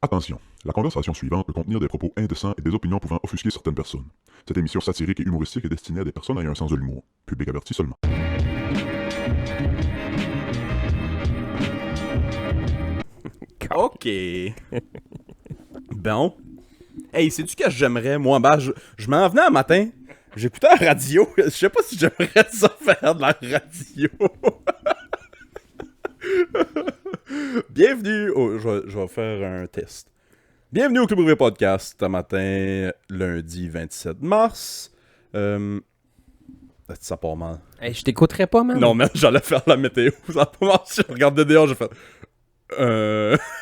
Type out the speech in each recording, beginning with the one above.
Attention, la conversation suivante peut contenir des propos indécents et des opinions pouvant offusquer certaines personnes. Cette émission satirique et humoristique est destinée à des personnes ayant un sens de l'humour. Public averti seulement. OK. Bon. Hey, sais-tu que j'aimerais, moi? Ben, je m'en venais un matin. J'écoutais la radio. Je sais pas si j'aimerais ça faire de la radio. Bienvenue au... Je vais faire un test. Bienvenue au Club Ouvrier Podcast. Ce matin, lundi 27 mars. Ça part mal. Hey, je t'écouterais pas, man. Non, mais j'allais faire la météo. Ça a pas marché. Je regardais dehors, j'ai fait...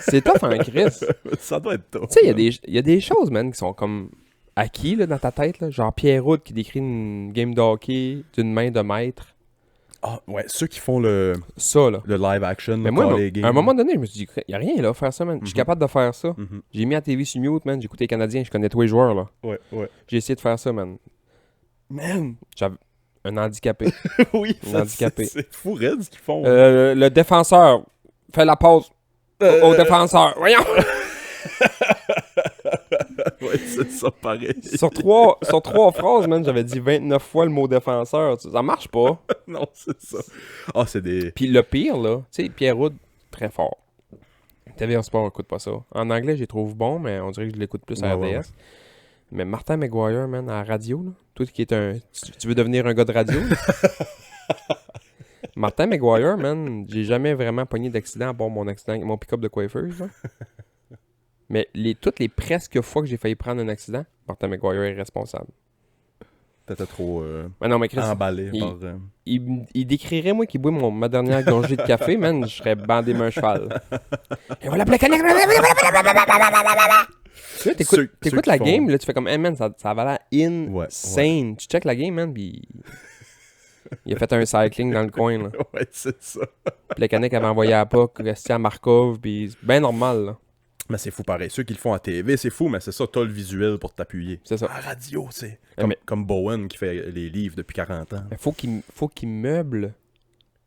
C'est tough en crise. Ça doit être tough. Tu sais, il y a des choses, man, qui sont comme acquis là, dans ta tête. Là. Genre Pierre Hood qui décrit une game de hockey d'une main de maître. Ah, ouais, ceux qui font le Ça, là. live action, Mais le moi, call game. à un moment donné, je me suis dit, il y a rien là à faire ça, man. Je suis Mhm. capable de faire ça. Mhm. J'ai mis la TV sur mute, man. J'ai écouté les Canadiens. Je connais tous les joueurs, là. Ouais, ouais. J'ai essayé de faire ça, man. Man! J'avais un handicapé. Oui, Handicapé. c'est fou raide ce qu'ils font. Le défenseur fait la pause au défenseur. Voyons! Ouais, c'est ça, pareil. sur trois phrases, man, j'avais dit 29 fois le mot défenseur. Ça marche pas. Non, c'est ça. Ah, c'est des... Puis le pire, là, tu sais, Pierre Hood, très fort. TVA Sport, écoute pas ça. En anglais, je les trouve bons, mais on dirait que je l'écoute plus à Ouais, RDS. ouais. Mais Martin McGuire, man, à la radio, là, toi qui est un... Tu veux devenir un gars de radio? là? Martin McGuire, man, j'ai jamais vraiment pogné d'accident à part mon accident, mon pick-up de coiffeuse, là. Mais toutes les presque fois que j'ai failli prendre un accident, Martin McGuire est responsable. T'étais trop Mais non, mais Chris, emballé il- par... il décrirait, moi, qui boit ma dernière gorgée de café, man, je serais bandé comme un cheval. Et voilà, Black-Connect! Tu sais, Ceux t'écoutes qui la font- game, là, tu fais comme, hey man, ça avait l'air insane. Tu check la game, man, puis il a fait un cycling dans le coin, là. Ouais, c'est ça. Plekanec avait envoyé à pas Christian Markov, puis c'est bien normal, là. Mais c'est fou pareil. Ceux qui le font à TV, c'est fou, mais c'est ça, t'as le visuel pour t'appuyer. C'est ça. À radio, c'est... Mais- Comme Bowen qui fait les livres depuis 40 ans. Mais faut qu'il meuble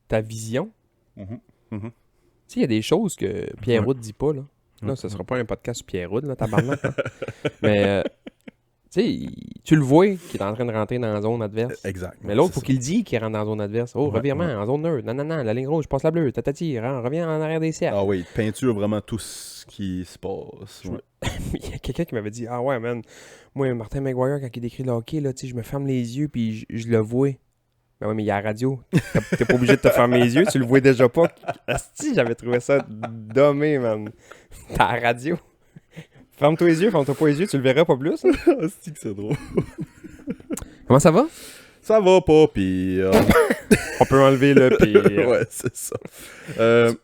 ta vision. Mhm. Tu sais, il y a des choses que Pierre Ouais. Hood dit pas, là. Là, ce sera pas un podcast sur Pierre Hood, là, tabarnak. Là. Mais, tu sais, tu le vois qu'il est en train de rentrer dans la zone adverse. Exact. Mais l'autre, c'est faut ça. qu'il le dise qu'il rentre dans la zone adverse. Oh, Ouais, revirement, ouais. en zone neutre. Non, la ligne rouge, je passe la bleue. Tatati, reviens en arrière des cercles. Ah oui, peinture vraiment tout ce qui se passe. Ouais. Il y a quelqu'un qui m'avait dit, ah ouais, man, moi, Martin McGuire, quand il décrit le hockey, là, tu sais, je me ferme les yeux puis je le vois. Ben ouais, mais il y a la radio. T'es pas obligé de te fermer les yeux, tu le vois déjà pas. Asti, j'avais trouvé ça dommé, man. T'as la radio. Ferme-toi les yeux, ferme-toi pas les yeux, tu le verras pas plus. hein. C'est drôle. Comment ça va? Ça va pas pire. On peut enlever le pire. Ouais, c'est ça.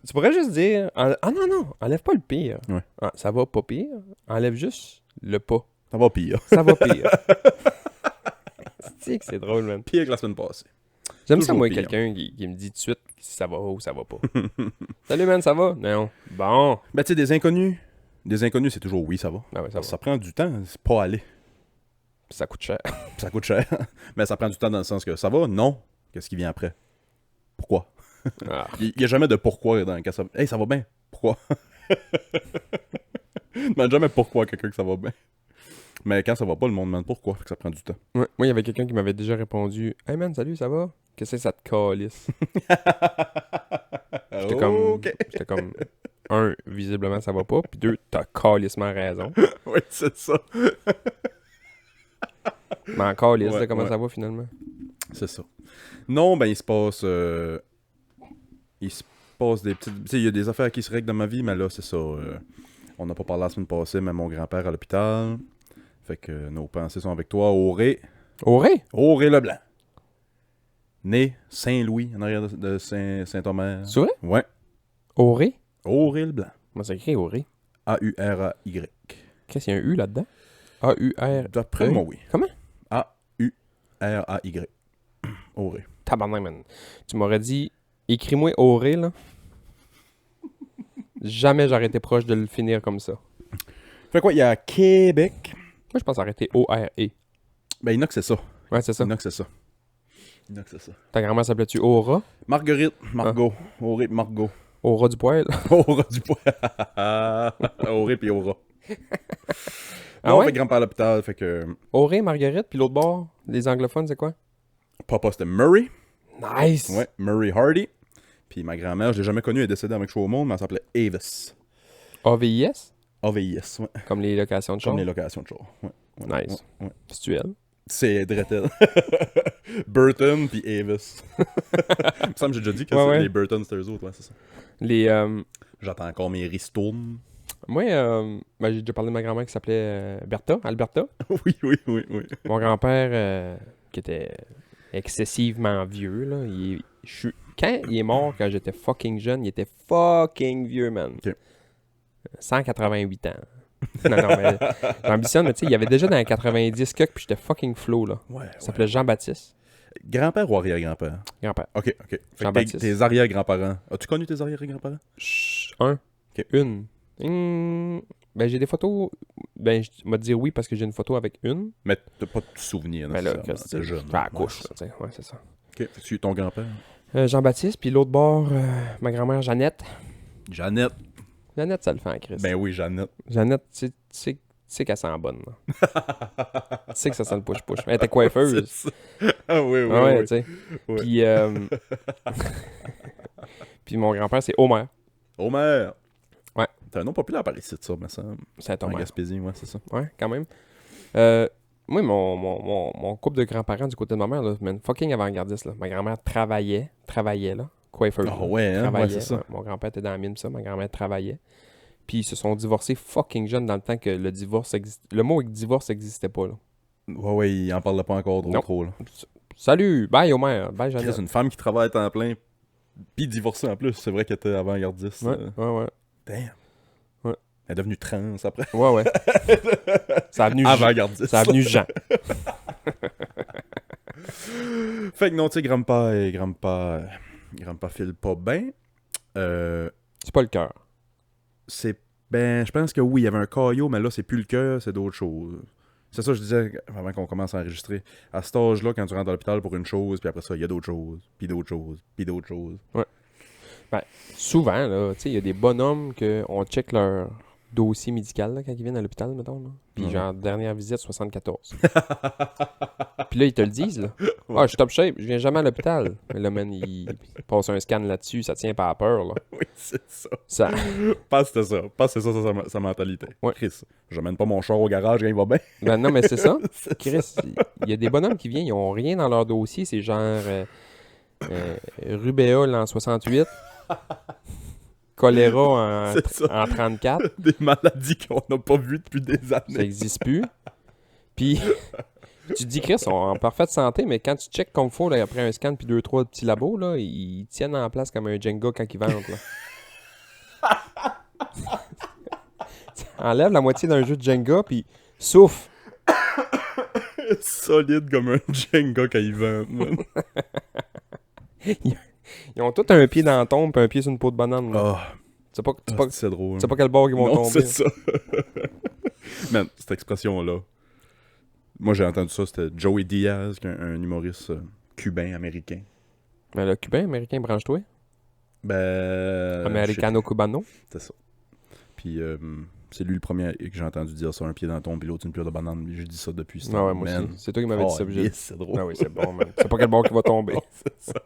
Tu pourrais juste dire, ah non, enlève pas le pire. Ouais. Ah, ça va pas pire. Enlève juste le pas. Ça va pire. Ça va pire. C'est que c'est drôle, man. Pire que la semaine passée. J'aime ça, Toujours moi, pire. quelqu'un qui me dit tout de suite si ça va ou ça va pas. Salut, man, ça va? Non. Bon. Ben, tu sais, des inconnus. Des inconnus, c'est toujours oui, ça va. Ah ouais, ça Parce que va. ça prend du temps, c'est pas aller. Ça coûte cher. Puis ça coûte cher. Mais ça prend du temps dans le sens que ça va, non. Qu'est-ce qui vient après? Pourquoi? Ah. Il n'y a jamais de pourquoi dans quand ça va. Hey, ça va bien. Pourquoi? Demande jamais pourquoi à quelqu'un que ça va bien. Mais quand ça va pas, le monde demande pourquoi. Fait que ça prend du temps. Ouais, moi, il y avait quelqu'un qui m'avait déjà répondu Hey, man, salut, ça va? Qu'est-ce que c'est, ça te calisse? J'étais comme, un, visiblement, ça va pas. Puis deux, t'as calissement raison. Oui, c'est ça. Mais en calisse, Ouais, là, comment ouais. ça va finalement? C'est ça. Non, ben il se passe des petites... Tu sais, il y a des affaires qui se règlent dans ma vie, mais là, c'est ça. On n'a pas parlé la semaine passée, mais mon grand-père à l'hôpital. Fait que nos pensées sont avec toi, Auré. Auré? Auré Leblanc. Né Saint-Louis, en arrière de Saint-Omer. C'est vrai? Ouais. Auré? Auré Leblanc. Moi, c'est écrit Auré. A-U-R-A-Y. Qu'est-ce qu'il y a un U là-dedans? A-U-R. D'après moi, oui. Comment? A-U-R-A-Y. Auré. Tabarnak, man. Tu m'aurais dit, écris-moi Auré, là. Jamais j'aurais été proche de le finir comme ça. Fait quoi, il y a Québec. Moi, je pense arrêter O-R-E. Ben, Inox, c'est ça. Ouais, c'est ça. Inox, c'est ça. Inox, c'est ça. Ta grand-mère s'appelait-tu Aura? Marguerite, Margot. Auré, Margot. Aura du poil. Aura du poil. Auré puis Aura. Ah Non, ouais? fait grand-père à l'hôpital, fait que... Auré, Marguerite, puis l'autre bord, les anglophones, c'est quoi? Papa, c'était Murray. Nice! Ouais, Murray Hardy. Puis ma grand-mère, je l'ai jamais connue, elle est décédée avec Show au monde, mais elle s'appelait Avis. AVIS? AVIS, ouais. Comme les locations de char. Comme les locations de show. Ouais. Ouais, Nice. ouais, ouais. C'est-tu elle? C'est Dretel. Burton puis Avis. Il me semble que j'ai déjà dit que Ouais, c'est ouais. les Burton, c'était eux autres, ouais, c'est ça. Les... J'attends encore mes ristournes. Moi, ben, j'ai déjà parlé de ma grand-mère qui s'appelait Bertha, Alberta. Oui, oui, oui, oui. Mon grand-père, qui était excessivement vieux, là, quand il est mort, quand j'étais fucking jeune, il était fucking vieux, man. Ok. 188 ans. Non, non, mais j'ambitionne, mais tu sais, il y avait déjà dans les 90 cucks, puis j'étais fucking flow, là. Ouais, Il s'appelait Jean-Baptiste, Grand-père ou arrière-grand-père? grand-père. Ok, ok. Fait que Jean-Baptiste. tes arrière-grands-parents. As-tu connu tes arrière-grands-parents? Un. Ok. Une. Ben, j'ai des photos. Ben, je vais te dire oui parce que j'ai une photo avec une. Mais t'as pas de souvenir, Mais là, nécessairement. T'es jeune. à la Ouais, couche, c'est là, tu sais. Ouais, c'est ça. Ok, fait que tu es ton grand-père. Jean-Baptiste, puis l'autre bord, ma grand-mère Jeannette. Jeannette. Jeannette, ça le fait en Christ. Ben oui, Jeannette. Jeannette, tu sais qu'elle sent bonne, là. Tu sais que ça sent le push-push. Elle était coiffeuse. C'est ça. Ah oui, oui, Ah ouais, oui. tu sais. Ouais. Puis, puis mon grand-père, c'est Homer. Homer. Ouais. T'as un nom populaire par ici, ça, me semble. C'est En Homer. Gaspésie, ouais, c'est ça. Ouais, quand même. Moi, mon couple de grands-parents du côté de ma mère, là, man, fucking avant-gardiste, là. Ma grand-mère travaillait, là. Coiffeuse. Ah là. ouais, hein? Ouais, Travaillait. c'est ça. Ouais, mon grand-père était dans la mine, pis ça. Ma grand-mère travaillait. Puis ils se sont divorcés fucking jeunes dans le temps que le divorce le mot divorce n'existait pas, là. Ouais, ouais, il en parle pas encore Non. trop, là. Salut! Bye, Homer! Bye, C'est Jeannette! une femme qui travaille à temps plein, puis divorcée en plus. C'est vrai qu'elle était avant-gardiste. Ouais, ouais. Damn. Ouais. Elle est devenue trans après. Ouais, ouais. Ça a venu Avant-gardiste. Ça a venu Jean. Fait que non, tu sais, grand-père file pas bien. C'est pas le cœur. Je pense que oui, il y avait un caillot, mais là, c'est plus le cœur, c'est d'autres choses. C'est ça que je disais avant qu'on commence à enregistrer. À cet âge-là, quand tu rentres à l'hôpital pour une chose, puis après ça, il y a d'autres choses, puis d'autres choses, puis d'autres choses. Souvent, là, tu sais, il y a des bonhommes qu'on check leur dossier médical là, quand ils viennent à l'hôpital, mettons. Là. Puis Ouais. genre, dernière visite, 74. Puis là, ils te le disent, là. Ah, je suis top shape, je viens jamais à l'hôpital. Mais là, man, ils passent un scan là-dessus, ça tient pas à peur, là. Oui, c'est ça. Ça... Passe c'est ça. C'est ça sa mentalité. Ouais. Chris, j'amène pas mon char au garage quand il va bien. Ben non, mais c'est ça. C'est Chris, il y a des bonhommes qui viennent, ils ont rien dans leur dossier, c'est genre rubéole en 68, choléra C'est ça. en 34, Des maladies qu'on n'a pas vues depuis des ça années. n'existe plus. Puis tu te dis, Chris, ils sont en parfaite santé, mais quand tu checkes comme faut, là, après un scan puis 2-3 petits labos, là, ils tiennent en place comme un Jenga quand ils vendent. Là. Enlève la moitié d'un jeu de Jenga, puis souffle. Solide comme un Jenga quand il vend. man. Ils ont tous un pied dans la tombe et un pied sur une peau de banane. Là. Ah, Tu sais pas, c'est drôle. tu sais pas quel bord ils vont Non, tomber. c'est ça. Man, cette expression-là. Moi, j'ai entendu ça, c'était Joey Diaz, qui est un humoriste cubain-américain. Mais le cubain, américain, branche-toi. Ben... Americano-cubano. C'est ça. Puis c'est lui le premier que j'ai entendu dire ça, un pied dans ton, puis l'autre une pierre de banane. J'ai dit ça depuis ce Ah temps. ouais, moi Man. aussi. C'est toi qui m'avais dit ça. Oh, puis j'ai- yes, c'est drôle. Ah oui, c'est bon, man. Tu sais pas quel bord qui va tomber. Non, c'est ça.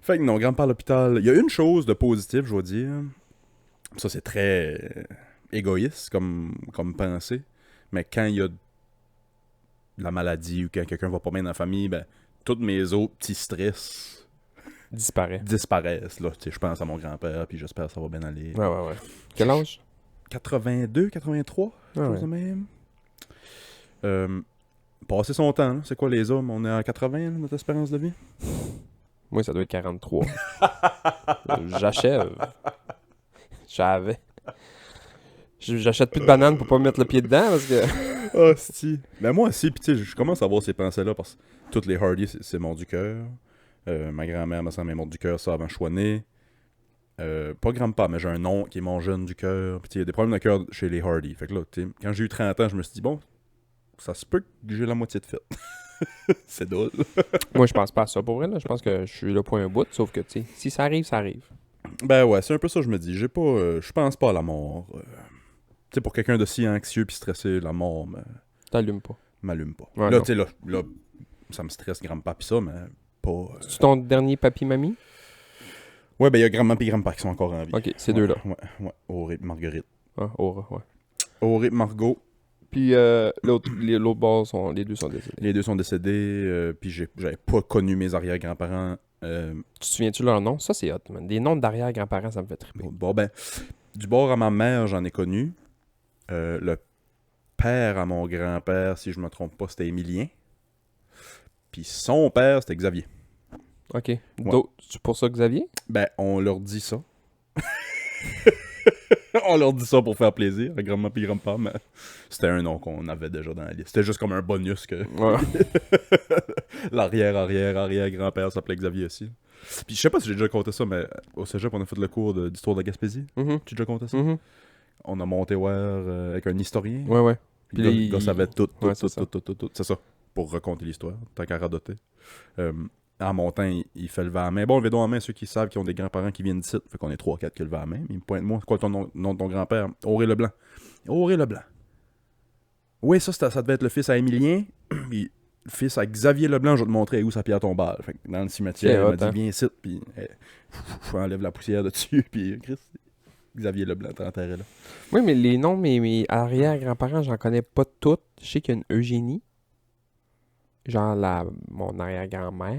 Fait que non, grand-père à l'hôpital. Il y a une chose de positive, je dois dire. Ça, c'est très égoïste comme pensée. Mais quand il y a de la maladie ou quand quelqu'un va pas bien dans la famille, ben, tous mes autres petits stress Disparaît. disparaissent. Là. Tu sais, je pense à mon grand-père, puis j'espère que ça va bien aller. Ouais. Quel âge? 82, 83, Ah chose ouais. de même. Passer son temps, là. C'est quoi les hommes? On est à 80, là, notre espérance de vie? Moi, ça doit être 43. J'achève. J'avais. J'achète plus de bananes pour pas mettre le pied dedans parce que. Ah, si. Ben moi aussi, pis tu sais, je commence à avoir ces pensées-là parce que toutes les Hardy, c'est mort du cœur. Ma grand-mère, me semble, est morte du cœur, ça, avant que je sois né. Pas grand-père, mais j'ai un oncle qui est mort jeune du cœur. Pis tu sais, il y a des problèmes de cœur chez les Hardy. Fait que là, tu sais, quand j'ai eu 30 ans, je me suis dit, bon, ça se peut que j'ai la moitié de fête. C'est drôle. Moi, je pense pas à ça pour vrai. Là. Je pense que je suis là pour un bout, sauf que, tu sais, si ça arrive, ça arrive. Ben ouais, c'est un peu ça que je me dis. Je pense pas à la mort. Tu sais, pour quelqu'un de si anxieux puis stressé, la mort T'allumes pas. m'allume pas. Ouais, là, non. tu sais, là, ça me stresse grand-papa pis ça, mais pas... C'est ton dernier papy-mamie? Ouais, ben il y a grand-mère et grand-père qui sont encore en vie. Ok, ces Ouais, deux-là. Ouais. Auré et Marguerite. Ah, Aura, ouais. Auré et Margot, Puis l'autre bord, les deux sont décédés. les deux sont décédés, puis j'avais pas connu mes arrière-grands-parents. Tu te souviens-tu leur nom? Ça, c'est hot, man. Des noms d'arrière-grands-parents, ça me fait triper. Bon, ben, du bord à ma mère, j'en ai connu. Le père à mon grand-père, si je me trompe pas, c'était Émilien. Puis son père, c'était Xavier. Ok. C'est pour ça, Xavier? Ben, on leur dit ça. On leur dit ça pour faire plaisir, à grand-mère et grand-père, mais c'était un nom qu'on avait déjà dans la liste. C'était juste comme un bonus que Ouais. l'arrière-grand-père s'appelait Xavier aussi. Puis je sais pas si j'ai déjà compté ça, mais au cégep, on a fait le cours d'histoire de la Gaspésie. Mhm. Tu as déjà compté ça? Mhm. On a monté voir avec un historien. Ouais, ouais. Puis Puis le gars savait tout. Ouais, c'est ça. C'est ça, pour raconter l'histoire, tant qu'à radoter. En montant, il fait lever la main. Bon, levez donc la main ceux qui savent qu'ils ont des grands-parents qui viennent d'ici. Fait qu'on est 3-4 qui levent la main. Il me pointe, moi, c'est quoi ton nom de ton grand-père? Auré Leblanc. Auré Leblanc. Oui, ça devait être le fils à Émilien. Puis le fils à Xavier Leblanc, je vais te montrer où sa pierre tombale. Fait que dans le cimetière, C'est il m'a hot, dit, hein. viens ici. Puis enlève la poussière dessus. Puis Chris, Xavier Leblanc, t'es enterré là. Oui, mais les noms, mes arrière-grands-parents, j'en connais pas toutes. Je sais qu'il y a une Eugénie. Genre mon arrière-grand-mère.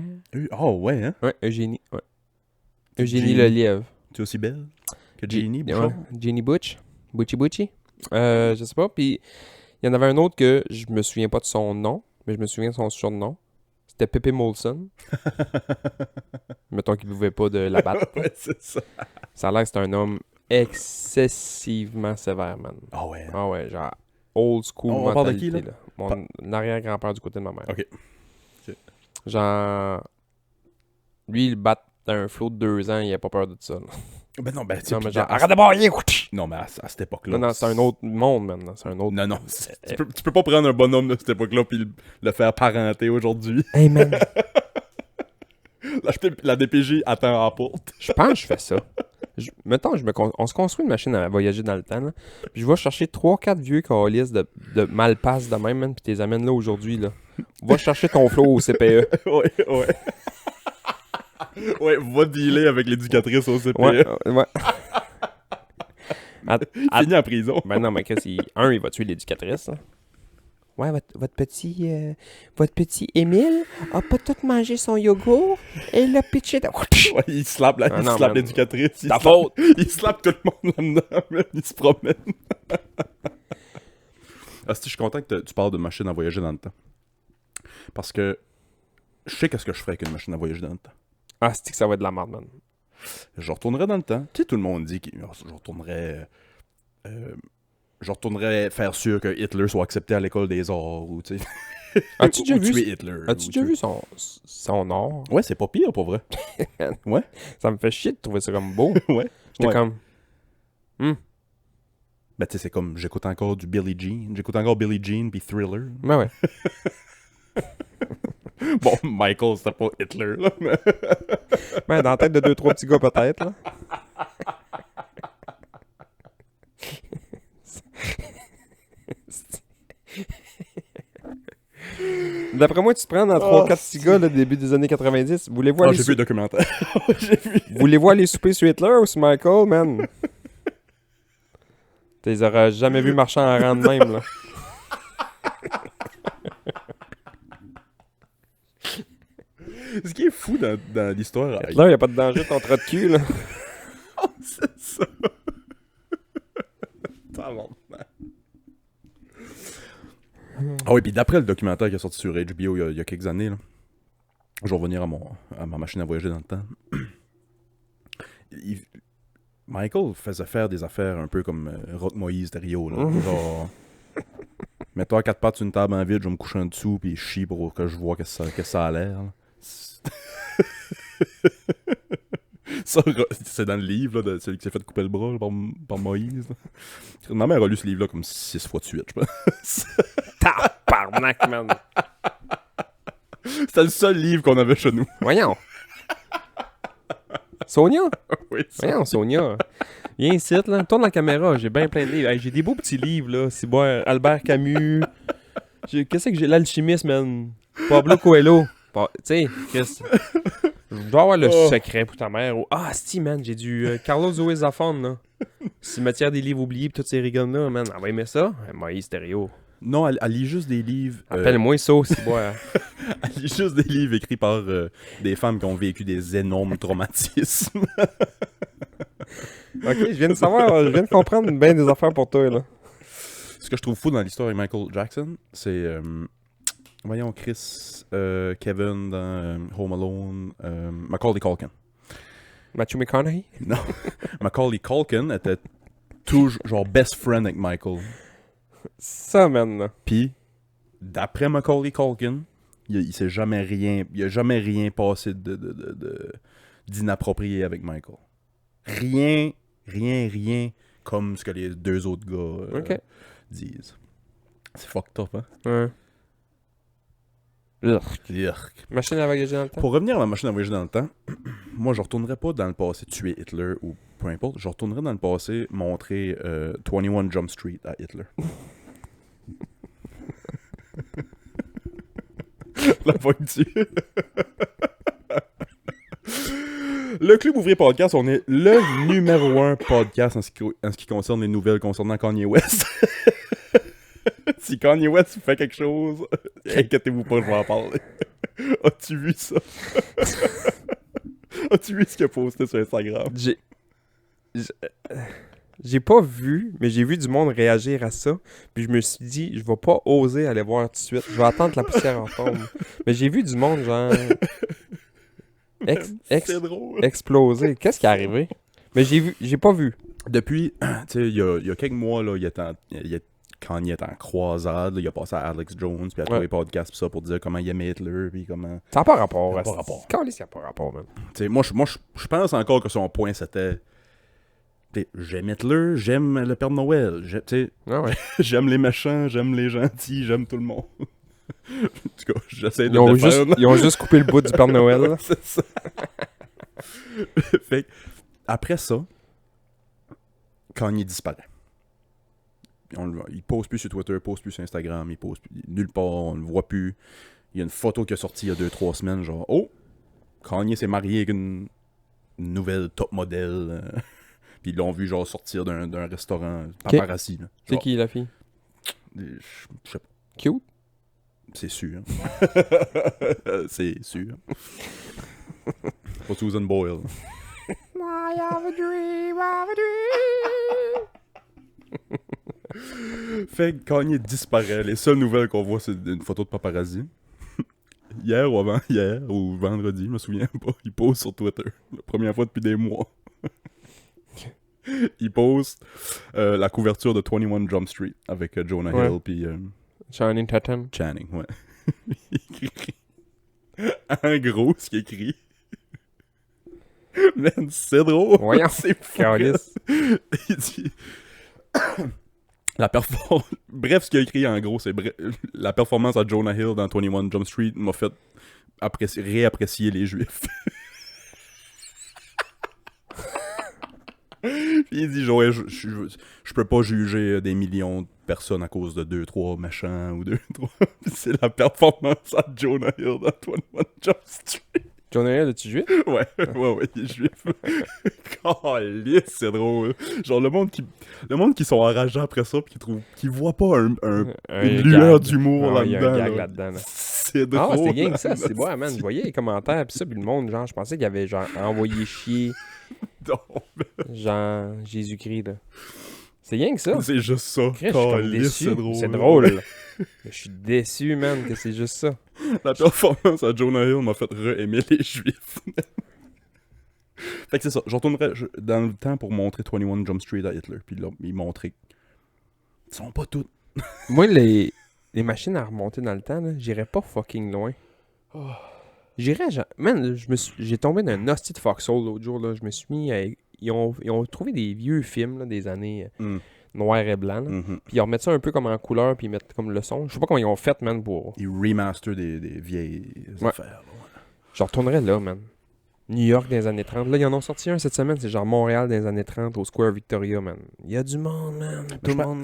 Oh, ouais, hein? Ouais, Eugénie. Ouais. Eugénie Jeannie. Lelièvre. Tu es aussi belle que Jeannie Ouais, Bouchard? Jenny Butch. Butchie. Je sais pas. Puis il y en avait un autre que je me souviens pas de son nom, mais je me souviens de son surnom. C'était Pepe Molson. Mettons qu'il pouvait pas de la battre. Ouais, c'est ça. Ça a l'air que c'est un homme excessivement sévère, man. Ah ouais. Ah ouais, genre old school On parle de qui, mentalité, là? Mon arrière-grand-père du côté de ma mère. Ok. Genre, lui, il bat un flot de 2 ans, il a pas peur de ça. Là. Ben non, ben, tu Non, sais, mais puis genre, à- arrête de bailler! Non, mais à cette époque-là. Non, c'est un autre monde, man. C'est un autre... Non, tu peux pas prendre un bonhomme de cette époque-là puis le faire parenter aujourd'hui. Hey, man, La DPJ attend à la porte. je pense que je fais ça. Mettons, on se construit une machine à voyager dans le temps, là. Puis je vais chercher 3-4 vieux calices de malpasse de même, man, puis t'es amènes là aujourd'hui, là. Va chercher ton flow au CPE. Ouais. Ouais, va dealer avec l'éducatrice au CPE. Ouais. Fini en prison. Ben non, mais qu'est-ce qu'il... il va tuer l'éducatrice, là. Ouais, votre petit Émile a pas tout mangé son yogourt et l'a pitché de... Ouais, il slappe Ah non, man. l'éducatrice. Ta faute! Il slappe tout le monde là-dedans, man. Il se promène. Si je suis content que tu parles de machine à voyager dans le temps. Parce que je sais qu'est-ce que je ferais avec une machine à voyager dans le temps. Ah, c'est que ça va être de la merde, man. Je retournerais dans le temps. Tu sais, tout le monde dit que je retournerais... je retournerais faire sûr que Hitler soit accepté à l'école des arts, ou tu sais... As-tu déjà ou vu... tuer Hitler. As-tu ou déjà tuer- vu son or? Ouais, c'est pas pire, pour vrai. Ouais. Ça me fait chier de trouver ça comme beau. Ouais. J'étais Ouais. comme... Ben, tu sais, c'est comme... J'écoute encore du Billie Jean. J'écoute encore Billie Jean puis Thriller. Ben ouais. Bon, Michael, c'était pas Hitler, là, mais... Ben, dans la tête de 2-3 petits gars, peut-être, là. D'après moi, tu te prends dans 3-4 petits gars, là, début des années 90. Voulez-vous Ah, aller, j'ai vu le documentaire. J'ai vu. Voulez-vous aller souper sur Hitler ou sur Michael, man? Tu les auras jamais vu marcher en rang de même, là. Ce qui est fou dans l'histoire... Hitler, y a pas de danger de ton trou de cul, là. c'est ça. Ah oui, puis d'après le documentaire qui est sorti sur HBO il y a quelques années, là, je vais revenir à ma machine à voyager dans le temps. Michael faisait faire des affaires un peu comme Rock Moïse de Rio. Là. Genre, mets-toi à 4 pattes sur une table en vide, je vais me coucher en dessous, puis chie pour que je vois que ça a l'air. Là. Ça, c'est dans le livre, là, de celui qui s'est fait couper le bras là, par Moïse. Là. Ma mère a lu ce livre-là comme 6 fois de suite, je pense. Tabarnak, man. C'était le seul livre qu'on avait chez nous. Voyons. Sonia? Oui, ça. Voyons, Sonia. Viens ici, là. Tourne la caméra. J'ai bien plein de livres. Hey, j'ai des beaux petits livres, là. C'est bon, Albert Camus. Qu'est-ce que j'ai? L'alchimiste, man. Pablo Coelho. Tu sais, qu'est-ce... Je dois avoir le secret pour ta mère. Ah, si, man. J'ai du Carlos Zoé Zafón, là. Cimetière des livres oubliés pis toutes ces rigoles-là, man. Elle va aimer ça. Moïse Stéréo. Non, elle lit juste des livres... Appelle-moi ça, si bois. Elle lit juste des livres écrits par des femmes qui ont vécu des énormes traumatismes. Ok, je viens de comprendre bien des affaires pour toi, là. Ce que je trouve fou dans l'histoire de Michael Jackson, c'est... voyons, Chris, Kevin dans Home Alone, Macaulay Culkin. Matthew McConaughey? Non. Macaulay Culkin était toujours genre best friend avec Michael. Ça, man, là. Puis, d'après Macaulay Culkin, il s'est jamais rien... Il a jamais rien passé d'inapproprié avec Michael. Rien comme ce que les deux autres gars disent. C'est fucked up, hein? Ouais. Yuck. Machine à voyager dans le temps? Pour revenir à ma machine à voyager dans le temps, moi, je retournerais pas dans le passé tuer Hitler ou peu importe. Je retournerais dans le passé montrer 21 Jump Street à Hitler. La pointe-tu. Le Club Ouvrier Podcast, on est le numéro 1 podcast en ce qui concerne les nouvelles concernant Kanye West. Si Kanye West fait quelque chose, inquiétez-vous pas, je vais en parler. As-tu vu ça? As-tu vu ce qu'il a posté sur Instagram? J'ai pas vu, mais j'ai vu du monde réagir à ça. Puis je me suis dit, je vais pas oser aller voir tout de suite. Je vais attendre que la poussière en tombe. Mais j'ai vu du monde, genre... C'est drôle. exploser. Qu'est-ce qui est arrivé? Mais j'ai pas vu. Depuis, tu sais, il y a quelques mois, là, quand il était en croisade, là, il a passé à Alex Jones, puis à tous les podcasts, pis ça, pour dire comment il aimait Hitler, puis comment... Ça n'a pas rapport. Ça n'a pas rapport. Quand ça n'a pas rapport, man. Tu sais, moi, je pense encore que son point, c'était... J'aime Hitler, j'aime le Père Noël, Ah ouais. j'aime les méchants, j'aime les gentils, j'aime tout le monde. En tout cas, j'essaie de Ils ont juste coupé le bout du Père Noël. Là. C'est ça. Fait que, après ça, Kanye disparaît. Il pose plus sur Twitter, il pose plus sur Instagram, il pose plus, nulle part, on le voit plus. Il y a une photo qui est sortie il y a 2-3 semaines, genre, oh, Kanye s'est marié avec une nouvelle top modèle. Puis ils l'ont vu genre sortir d'un restaurant paparazzi. Là. C'est qui la fille? Je sais pas. Cute? C'est sûr. C'est sûr. Pas Susan Boyle. I have a dream, I have a dream. Fait que Kanye disparaît. Les seules nouvelles qu'on voit, c'est une photo de paparazzi. Hier ou avant-hier, ou vendredi, je me souviens pas, il pose sur Twitter. La première fois depuis des mois. Il pose la couverture de 21 Jump Street avec Jonah Hill puis Channing Tatum. Channing, ouais. Il écrit en gros ce qu'il écrit. Man, c'est drôle. Voyons. C'est fou. Calice. Il dit bref, ce qu'il a écrit en gros, c'est la performance à Jonah Hill dans 21 Jump Street m'a fait réapprécier les Juifs. Puis il dit genre, je peux pas juger des millions de personnes à cause de 2-3 méchants ou 2-3. C'est la performance à Jonah Hill dans 21 Jump Street. Jonah Hill, es-tu juif? Ouais, il est juif. Calisse, c'est drôle. Genre le monde qui sont enrageants après ça pis qui voient pas une lueur d'humour là-dedans. Il y a un gag là-dedans. Là. C'est drôle. Ah, c'était bien que ça, c'est bon, man. Je voyais les commentaires pis ça, pis le monde, genre, je pensais qu'il avait genre envoyé chier. Non, genre Jésus-Christ, là. C'est rien que ça. C'est juste ça. Christ, je suis comme déçu. C'est drôle. C'est drôle. Je suis déçu, man, que c'est juste ça. La performance à Jonah Hill m'a fait re-aimer les Juifs. Fait que c'est ça. Je retournerai dans le temps pour montrer 21 Jump Street à Hitler. Puis là, il montrait. Ils sont pas toutes. Moi, les machines à remonter dans le temps, là, j'irais pas fucking loin. J'irais, genre... Man, j'ai tombé dans un hostie de Foxhole l'autre jour, là. Je me suis mis à... Ils ont trouvé des vieux films, là, des années noir et blanc, là. Puis ils remettent ça un peu comme en couleur, puis ils mettent comme le son. Je sais pas comment ils ont fait, man, pour... Ils remaster des vieilles affaires. Là. Je retournerais là, man. New York dans les années 30. Là, ils en ont sorti un cette semaine. C'est genre Montréal dans les années 30 au Square Victoria, man. Il y a du monde, man.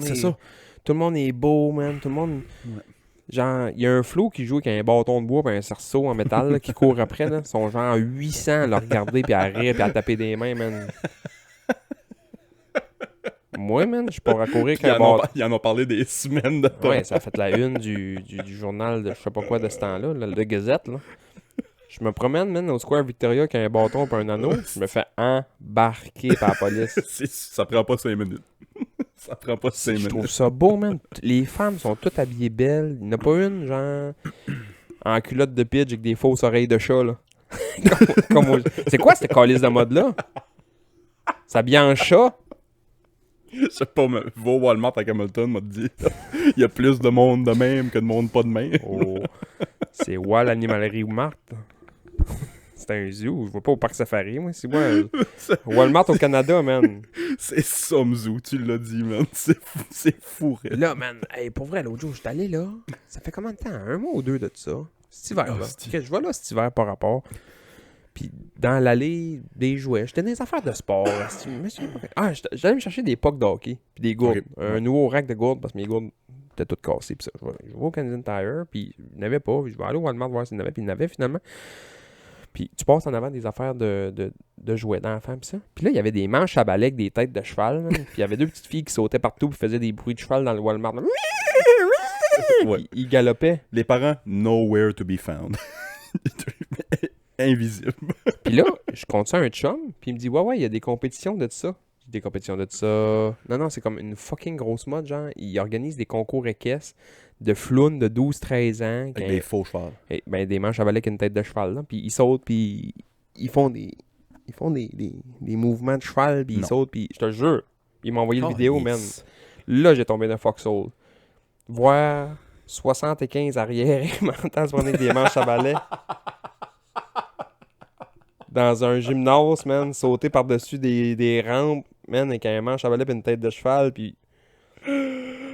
C'est ça. Tout le monde est beau, man. Tout le monde... Ouais. Genre, il y a un flow qui joue avec un bâton de bois et un cerceau en métal là, qui court après. Là. Ils sont genre 800 à le regarder puis à rire puis à taper des mains, man. Moi, man, je suis pas à courir Puis qu'un bâton. ils en ont parlé des semaines de temps. Ouais, ça a fait la une du journal de je sais pas quoi de ce temps-là, le Gazette, là. Je me promène, man, au Square Victoria avec un bâton et un anneau. Je me fais embarquer par la police. Ça prend pas 5 minutes. Ça prend pas 5 Je minutes. trouve ça beau, man. Les femmes sont toutes habillées belles. Il n'y en a pas une, genre, en culotte de pitch avec des fausses oreilles de chat, là. C'est quoi cette calice de mode-là? S'habiller en chat? Je sais pas, mais va au Walmart à Hamilton, m'a dit. Il y a plus de monde de même que de monde pas de même. Oh, c'est Wall Animalerie ou Marthe. C'est un zoo. Je vais pas au parc safari, moi. C'est moi. Walmart au Canada, man. C'est Somzou, tu l'as dit, man. C'est fou, raide. Là, man, hey, pour vrai, l'autre jour, je suis allé là. Ça fait combien de temps? Un mois ou deux de ça? Cet hiver, là. Hostie. Ok, je vais là cet hiver par rapport. Puis dans l'allée des jouets, j'étais dans les affaires de sport. J'allais me chercher des pucks de hockey. Puis des gourdes. Ok. Un nouveau rack de gourdes parce que mes gourdes étaient toutes cassées. Puis ça, je vais au Canadian Tire. Puis il n'y en avait pas. Puis je vais aller au Walmart voir s'il y en avait. Puis il y en avait finalement. Puis tu passes en avant des affaires de jouets d'enfants, pis ça. Puis là, il y avait des manches à balai avec des têtes de cheval, man. Puis il y avait deux petites filles qui sautaient partout puis faisaient des bruits de cheval dans le Walmart. Ouais. Puis ils galopaient. Les parents, nowhere to be found. Invisible. Puis là, je compte ça à un chum, puis il me dit « Ouais, il y a des compétitions de ça. » Des compétitions de ça. Non, c'est comme une fucking grosse mode, genre. Ils organisent des concours équestres de flounes de 12-13 ans. Avec des faux chevals. Ben, des manches à balai avec une tête de cheval, là. Puis ils sautent, puis ils font des mouvements de cheval, puis ils Non. sautent, puis je te le jure, ils m'ont envoyé le Oh, vidéo, yes. man. Là, j'ai tombé dans Foxhole. Voir 75 arrière, m'entend se promener avec des manches à balai. Dans un gymnase, man, sauter par-dessus des rampes, man, avec un manche à balai et une tête de cheval, puis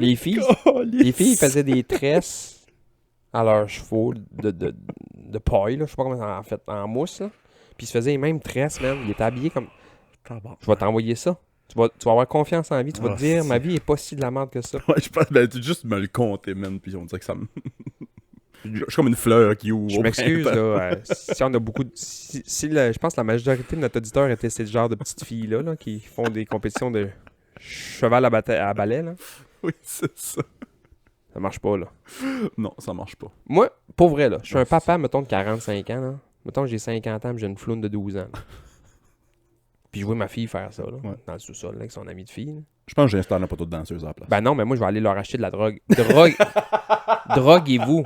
les filles faisaient des tresses à leurs chevaux de paille, là, je sais pas comment en fait, en mousse, là. Puis ils se faisaient les mêmes tresses, man. Ils étaient habillés comme... Je vais t'envoyer ça. Tu vas avoir confiance en la vie. Tu vas te dire, ma vie est pas si de la merde que ça. Ouais, je pense, ben, tu juste me le compter, man, puis on dirait que ça me... Je suis comme une fleur qui ouvre. Je au m'excuse, printemps. là. Si on a beaucoup de... je pense que la majorité de notre auditeur était ce genre de petites filles-là, là, qui font des compétitions de cheval à balai, là. Oui, c'est ça. Ça marche pas, là. Non, ça marche pas. Moi, pour vrai, là, je suis un papa, mettons, de 45 ans, là. Mettons que j'ai 50 ans, mais j'ai une floune de 12 ans, là. Puis je vois ma fille faire ça, là, Ouais. dans le sous-sol, là, avec son ami de fille, là. Je pense que j'installe un poteau de danseuse à la place. Ben non, mais moi, je vais aller leur acheter de la drogue. Droguez-vous.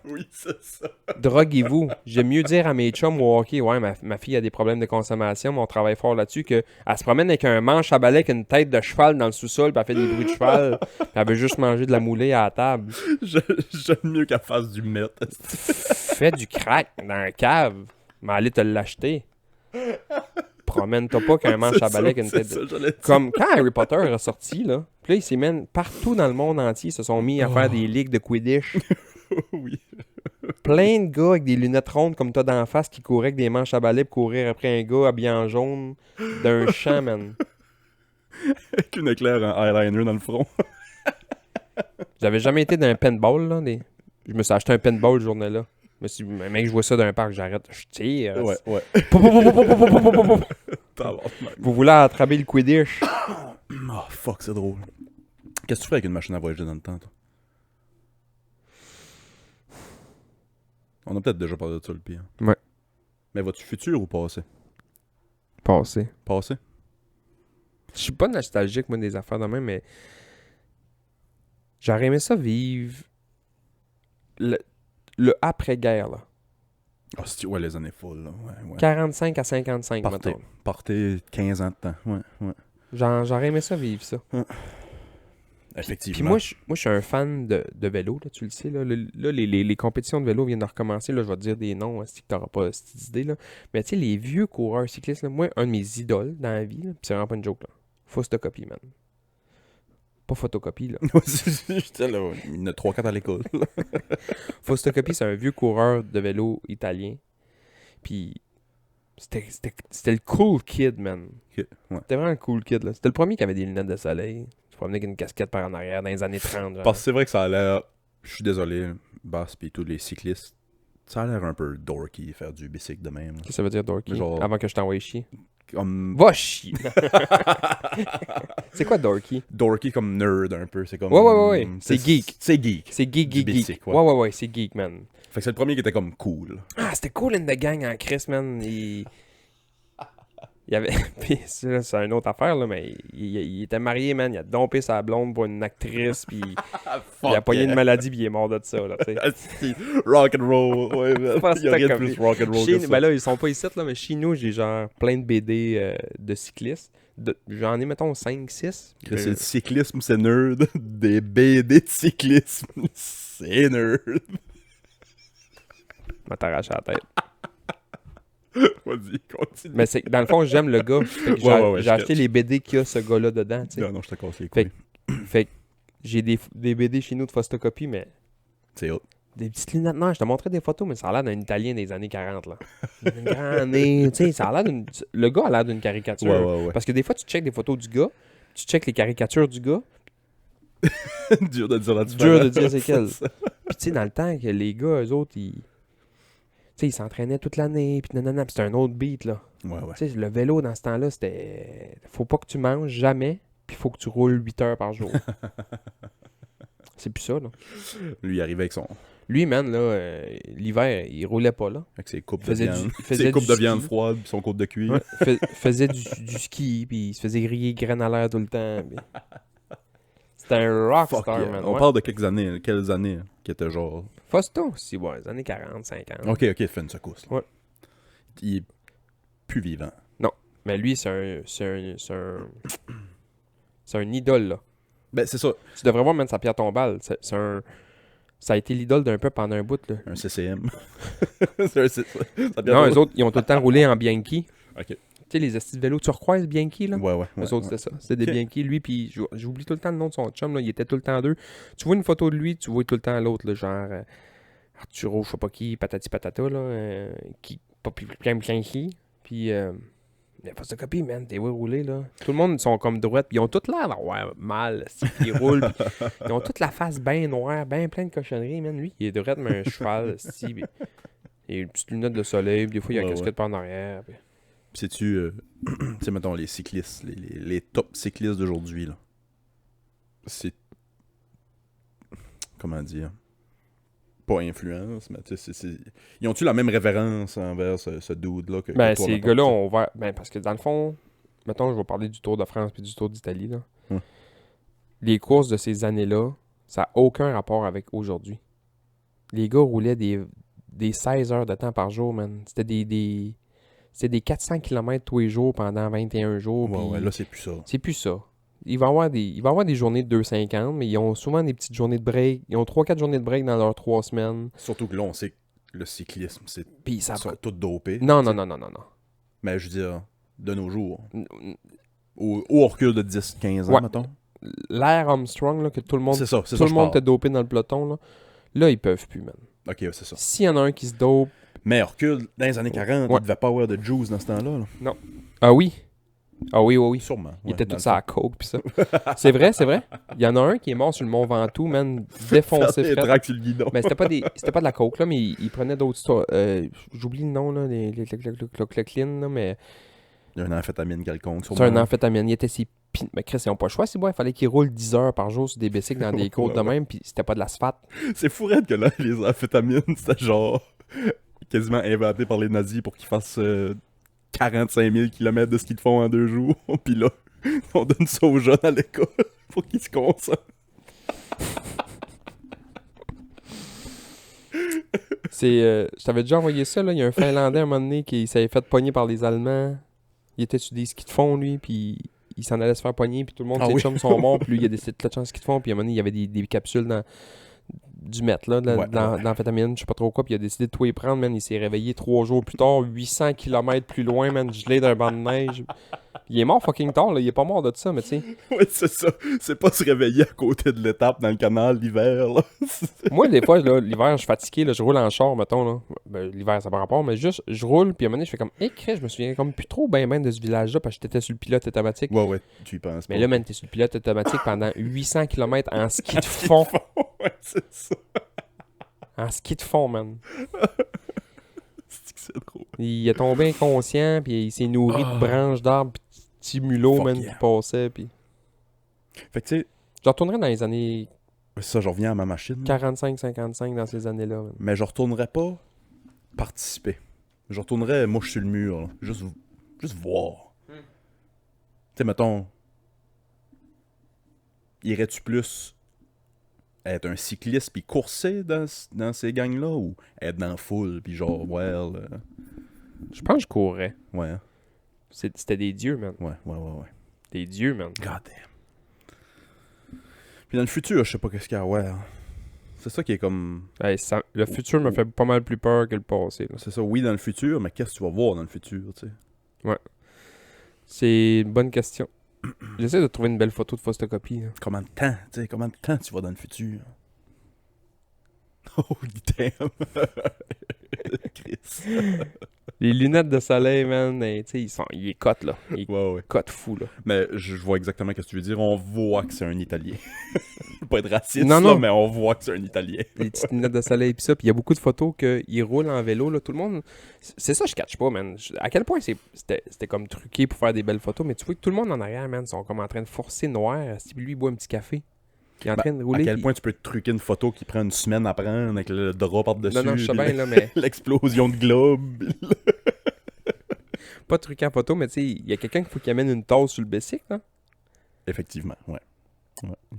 Oui, c'est ça. Droguez-vous. J'aime mieux dire à mes chums au hockey, ouais, ma fille a des problèmes de consommation, mais on travaille fort là-dessus, qu'elle se promène avec un manche à balai avec une tête de cheval dans le sous-sol, puis elle fait des bruits de cheval, puis elle veut juste manger de la moulée à la table. J'aime mieux qu'elle fasse du meth. Fais du crack dans un cave, mais allez te l'acheter. Promène-toi pas qu'un manche à balai avec une tête de... Comme quand Harry Potter est ressorti, là, puis là, ils s'y mènent partout dans le monde entier, ils se sont mis à faire des ligues de Quidditch. Oui. Plein de gars avec des lunettes rondes comme toi d'en face qui couraient avec des manches à balai pour courir après un gars habillé en jaune d'un champ, man. Avec une éclair en eyeliner dans le front. J'avais jamais été dans un paintball, là. Je me suis acheté un paintball ce journée-là. Mec, je vois ça d'un parc, j'arrête, je tire. Ouais. Vous voulez attraper le Quidditch? Oh, fuck, c'est drôle. Qu'est-ce que tu fais avec une machine à voyager dans le temps, toi? On a peut-être déjà parlé de ça, le pire. Ouais. Mais vas-tu futur ou passé? Passé. Passé? Je suis pas nostalgique, moi, des affaires de même, mais j'aurais aimé ça vivre le après-guerre, là. Ah, ouais, les années folles, là. Ouais. 45 à 55, mettons. Partez 15 ans de temps. Ouais. J'aurais aimé ça vivre ça. Effectivement. Puis moi, je suis un fan de vélo, là, tu le sais. Là, les compétitions de vélo viennent de recommencer. Là, je vais te dire des noms si tu n'auras pas cette idée. Là. Mais tu sais, les vieux coureurs cyclistes, là, moi, un de mes idoles dans la vie, là, pis c'est vraiment pas une joke, là. Photocopie, man. Pas photocopie, là. J'étais là, il y en a 3-4 à l'école. Photocopie, c'est un vieux coureur de vélo italien. Puis C'était le cool kid, man. Ok, ouais. C'était vraiment le cool kid, là. C'était le premier qui avait des lunettes de soleil. Tu promenais avec une casquette par en arrière dans les années 30. Genre. Parce que c'est vrai que ça a l'air. Je suis désolé, Bass pis tous les cyclistes. Ça a l'air un peu dorky faire du bicycle de même. Qu'est-ce que ça veut dire, dorky? Genre- Avant que je t'envoie chier. Comme. Va chier! C'est quoi, dorky? Dorky comme nerd un peu. C'est comme. Ouais. C'est geek. C'est geek. C'est geek, Du geek, geek. bicycle, Ouais, c'est geek, man. Fait que c'est le premier qui était comme cool. Ah, c'était cool in the gang en Chris, man. Il y avait. Puis ça, c'est une autre affaire, là, mais il était marié, man. Il a dompé sa blonde pour une actrice, puis il a pogné une maladie, puis il est mort de ça, là, tu sais. Rock and roll. Ouais, man. Il y a rien de plus rock and roll que ça. Ben là, ils sont pas ici, là, mais chez nous, j'ai genre plein de BD de cyclistes. J'en ai, mettons, 5-6. C'est le cyclisme, c'est nerd. Des BD de cyclisme, c'est nerd. m'a t'arraché la tête. Vas-y, continue. Mais c'est, dans le fond, j'aime le gars. Fait que j'ai je acheté catch. les BD qu'il y a ce gars-là dedans, tu sais. Non, je te casse les Fait couilles. Fait que j'ai des BD chez nous de photocopie, mais C'est hot. des petites lunettes. Non, je te montrais des photos, mais ça a l'air d'un Italien des années 40, là. Un grand nez, tu sais, ça a l'air d'une... Le gars a l'air d'une caricature. Ouais. Parce que des fois, tu checkes des photos du gars, tu checkes les caricatures du gars, Dur de dire la différence. dur de dire c'est quel. ça. Puis tu sais, dans le temps, que les gars, eux autres, ils... Tu sais, ils s'entraînaient toute l'année, puis nanana, puis c'était un autre beat, là. Ouais. Tu sais, le vélo, dans ce temps-là, c'était... Faut pas que tu manges jamais, puis faut que tu roules 8 heures par jour. C'est plus ça, là. Lui, il arrivait avec son... Lui, man, là, l'hiver, il roulait pas, là. Avec ses coupes de Faisait viande. il faisait Ses coupes du de ski. viande froide, puis son coupe de cuir. Ouais, faisait du ski, puis il se faisait griller graine à l'air tout le temps. Puis... C'était un Fuck rockstar, yeah. man. On Ouais. parle de quelles années qui étaient genre... Fausto, si, ouais, les années 40, 50. Ok, fais une secousse. Là. Ouais. Il est plus vivant. Mais lui, c'est un idole, là. Ben, c'est ça. Tu devrais voir, man, sa pierre tombale. Ça a été l'idole d'un peu pendant un bout, là. Un CCM. Ça Non, eux autres, ils ont tout le temps roulé en Bianchi. Ok. Tu sais, les astis de vélo, tu recroises Bianchi, là? Ouais. Eux autres, c'était ça. C'était des Ok. Bianchi. Lui, puis j'oublie tout le temps le nom de son chum, là. Il était tout le temps deux. Tu vois une photo de lui, tu vois tout le temps l'autre, là, genre Arturo, je sais pas qui, patati patata, là. Qui, pas plein qui. Puis, la photocopie, man, t'es où rouler, là. Tout le monde sont comme droites, puis ils ont tout l'air d'avoir mal, si, puis ils roulent, puis ils ont toute la face bien noire, bien plein de cochonneries, man. Lui, il est droit comme un cheval, si, puis il a une petite lunette de soleil, puis des fois, il y a Ouais, une casquette par en arrière, puis... Sais-tu, tu sais, mettons, les cyclistes, les top cyclistes d'aujourd'hui, là. C'est. Comment dire? Pas influence, mais tu sais, ils ont-tu la même révérence envers ce dude-là que Ben, toi, ces mettons, gars-là tu sais? ont ouvert. Ben, parce que dans le fond, mettons, je vais parler du Tour de France puis du Tour d'Italie, là. Les courses de ces années-là, ça n'a aucun rapport avec aujourd'hui. Les gars roulaient des 16 heures de temps par jour, man. C'était c'était des 400 km tous les jours pendant 21 jours. puis Ouais, là, c'est plus ça. c'est plus ça. Il va y avoir des journées de 250, mais ils ont souvent des petites journées de break. Ils ont 3-4 journées de break dans leurs 3 semaines. Surtout que là, on sait que le cyclisme, c'est. Puis ça... Ils sont tous dopés. Non. Mais je veux dire, de nos jours. Au recul de 10-15 ans, Ouais. mettons. L'ère Armstrong, là, que tout le monde C'est ça, c'est tout ça. le je monde parle. était dopé dans le peloton, là ils peuvent plus, man. Ok, ouais, c'est ça. S'il y en a un qui se dope... Mais recul, dans les années 40, Ouais. il devait pas avoir de juice dans ce temps-là. Là. Ah oui? Ah oui. Sûrement. Il ouais, était dans tout le ça à coke, pis ça. C'est vrai. Il y en a un qui est mort sur le Mont Ventoux, man, défoncé, Les frère. tracks sur le guidon. Mais c'était pas de la coke, là, mais il prenait d'autres histoires. J'oublie le nom, là, les clean, là, mais Il y a un amphétamine quelconque. c'est un amphétamine. Il était si... Mais Chris, ils ont pas le choix, c'est bon, il fallait qu'ils roulent 10 heures par jour sur des bicycles dans des côtes de même, puis c'était pas de l'asphalte. C'est fou raide que là, les amphétamines, c'était genre quasiment inventé par les nazis pour qu'ils fassent 45 000 km de ski de fond en 2 jours. Puis là, on donne ça aux jeunes à l'école pour qu'ils se concentrent. Je t'avais déjà envoyé ça, là. Il y a un Finlandais à un moment donné qui s'avait fait pogner par les Allemands. Il était sur des skis de fond, lui, puis il s'en allait se faire pogner, puis tout le monde, Ah ses oui. chums sont morts, puis lui, il a décidé de clutcher en ski de fond, puis à un moment donné, il y avait des capsules du mètre, là, Ouais. d'amphétamine, je sais pas trop quoi, puis il a décidé de tout y prendre, man. Il s'est réveillé 3 jours plus tard, 800 km plus loin, man, gelé d'un banc de neige. Il est mort fucking tard, là. Il est pas mort de ça, mais tu sais. Ouais, c'est ça. C'est pas se réveiller à côté de l'étape dans le canal l'hiver, là. Moi, des fois, là, l'hiver, je suis fatigué, là, je roule en char, mettons, là. Ben, l'hiver, ça par rapport, mais juste, je roule, puis à un moment donné, je fais comme, je me souviens comme plus trop ben de ce village-là, parce que j'étais sur le pilote automatique. Ouais, tu y penses pas. Mais là, man, t'es sur le pilote automatique pendant 800 km en ski de fond. Ouais, c'est ça. En ski de fond, man. C'est drôle. Il est tombé inconscient, puis il s'est nourri de branches d'arbres, puis de petits mulots, Fuck man, yeah. qui passaient, puis... Fait que tu sais, Je retournerais dans les années ça, je reviens à ma machine. 45-55, dans ces années-là, man. Mais je retournerais pas participer. Je retournerais mouche sur le mur, là. Juste voir. Tu sais, mettons, irais-tu plus être un cycliste puis courser dans ces gangs-là ou être dans la foule puis genre, Je pense que je courrais. ouais, C'était des dieux, man. ouais. Des dieux, man. God damn. Puis dans le futur, je sais pas qu'est-ce qu'il y a à voir. C'est ça qui est comme... Hey, le futur me fait pas mal plus peur que le passé, là. C'est ça, oui, dans le futur, mais qu'est-ce que tu vas voir dans le futur, tu sais? C'est une bonne question. J'essaie de trouver une belle photo de photocopie, là. Combien de temps, tu sais, combien de temps tu vas dans le futur? Oh, damn! Chris. Les lunettes de soleil, man, tu sais, il est cote, là. Il est Ouais. cote fou, là. Mais je vois exactement ce que tu veux dire. On voit que c'est un Italien. Je veux pas être raciste, Non, là, non. mais on voit que c'est un Italien. Les petites lunettes de soleil, pis ça. Puis il y a beaucoup de photos qu'il roule en vélo, là. Tout le monde... C'est ça, je catch pas, man. À quel point c'était comme truqué pour faire des belles photos, mais tu vois que tout le monde en arrière, man, sont comme en train de forcer noir. Si lui, il boit un petit café. Qui est en train de rouler. À quel puis- point tu peux te truquer une photo qui prend une semaine à prendre avec le drap par-dessus. Non, je sais puis bien, là, mais... l'explosion de globe. Pas truqué en photo, mais tu sais, il y a quelqu'un qu'il faut qu'il amène une tasse sur le bicycle, là. Effectivement, ouais.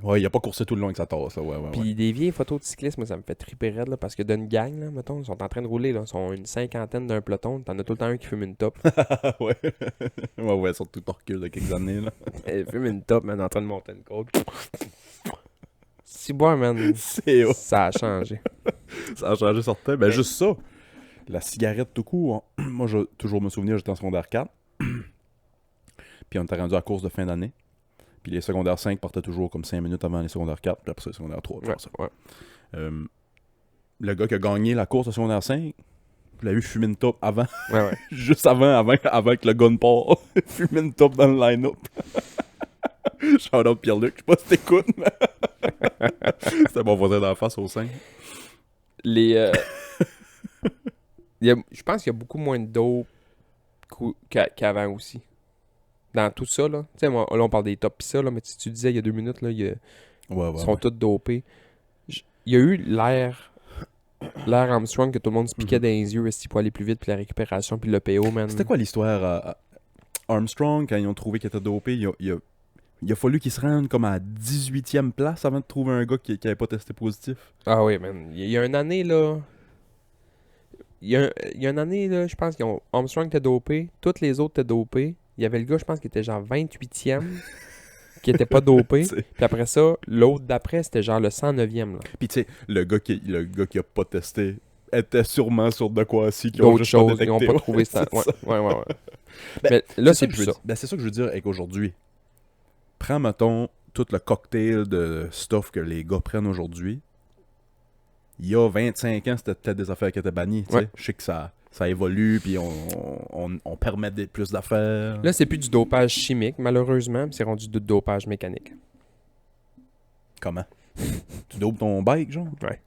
Ouais, il a pas coursé tout le long avec sa tasse, là. Ouais. Puis des vieilles photos de cyclisme, moi, ça me fait triper raide, là, parce que d'une gang, là, mettons, ils sont en train de rouler, là, ils sont une cinquantaine d'un peloton, t'en as tout le temps un qui fume une top. ouais. Ouais, surtout ton recul de quelques années, là. Il fume une top, man, en train de monter une côte. Si boire, man, C'est haut. ça a changé. Ça a changé certain. Ben, juste ça. La cigarette tout court. Moi, je toujours me souvenir, j'étais en secondaire 4. Puis on était rendu à la course de fin d'année. Puis les secondaires 5 partaient toujours comme 5 minutes avant les secondaires 4. Puis après ça, les secondaires 3. Ouais. Le gars qui a gagné la course de secondaire 5, il a eu fumer une top avant. Ouais. Juste avant que le gun part. Fumer une top dans le line-up. Shout out Pierre-Luc, je sais pas si t'écoutes, mais... C'était mon voisin d'en face au 5. Je pense qu'il y a beaucoup moins de dope qu'avant aussi. Dans tout ça, là. Tu sais, là, on parle des tops pis ça, là, mais tu disais il y a 2 minutes, là, ils sont tous dopés. Il y a eu l'air Armstrong que tout le monde se piquait dans les yeux, est-ce qu'il pouvait aller plus vite, puis la récupération, puis le PO, man. C'était quoi l'histoire à Armstrong, quand ils ont trouvé qu'il était dopé, il a fallu qu'ils se rendent comme à 18e place avant de trouver un gars qui avait pas testé positif. Ah oui, man. Il y a une année, là... Il y a une année, là, je pense qu'Armstrong était dopé, toutes les autres étaient dopés. Il y avait le gars, je pense, qui était genre 28e, qui était pas dopé. T'sais. Puis après ça, l'autre d'après, c'était genre le 109e, là. Puis tu sais, le gars qui a pas testé était sûrement sur de quoi aussi qu'ils ont D'autres juste pas choses, ils détecté. n'ont pas trouvé ça. c'est ça. Ouais. Ben, Mais là, c'est que je plus veux ça. Ben, c'est ça que je veux dire avec aujourd'hui. Prends, mettons, tout le cocktail de stuff que les gars prennent aujourd'hui. Il y a 25 ans, c'était peut-être des affaires qui étaient bannies. Tu sais. Ouais. Je sais que ça évolue, puis on permet plus d'affaires. Là, c'est plus du dopage chimique, malheureusement, puis c'est rendu du dopage mécanique. Comment? Tu dopes ton bike, genre? Ouais.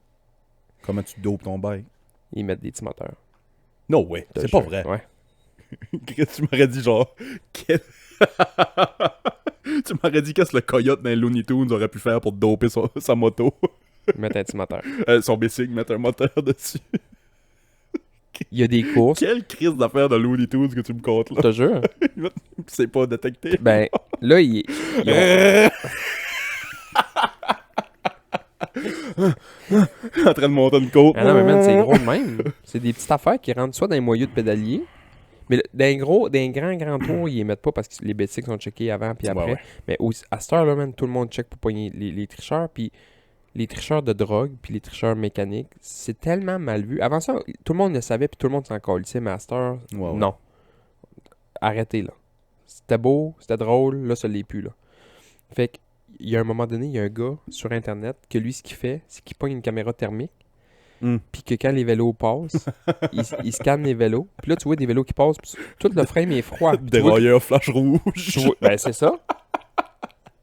Comment tu dopes ton bike? Ils mettent des petits moteurs. No way, c'est pas vrai. Ouais. Chris, tu m'aurais dit genre... Tu m'aurais dit qu'est-ce que le coyote dans les Looney Tunes aurait pu faire pour doper sa moto. Ils mettent un petit moteur. Son bicycle, mettre un moteur dessus. Il y a des courses. Quelle crise d'affaires de Looney Tunes que tu me comptes, Je là? te jure. C'est pas détecté. Ben, là, ils En train de monter une côte. Ah non, mais man, c'est gros de même. C'est des petites affaires qui rentrent soit dans les moyeux de pédalier, mais dans un grand tour, ils les mettent pas parce que les bicycles sont checkés avant puis après. Ouais. Mais à cette heure-là, man, tout le monde check pour pogner les tricheurs, puis les tricheurs de drogue, puis les tricheurs mécaniques. C'est tellement mal vu. Avant ça, tout le monde le savait, puis tout le monde s'en calissait, mais à cette heure, Ouais. non. Arrêtez, là. C'était beau, c'était drôle, là, ça l'est plus, là. Fait que, il y a un moment donné, il y a un gars sur Internet que lui, ce qu'il fait, c'est qu'il pogne une caméra thermique, puis que quand les vélos passent, il scanne les vélos. Puis là, tu vois des vélos qui passent, puis tout le frame est froid. Puis tu vois que- Dérailleur flash rouge. tu vois- ben, c'est ça.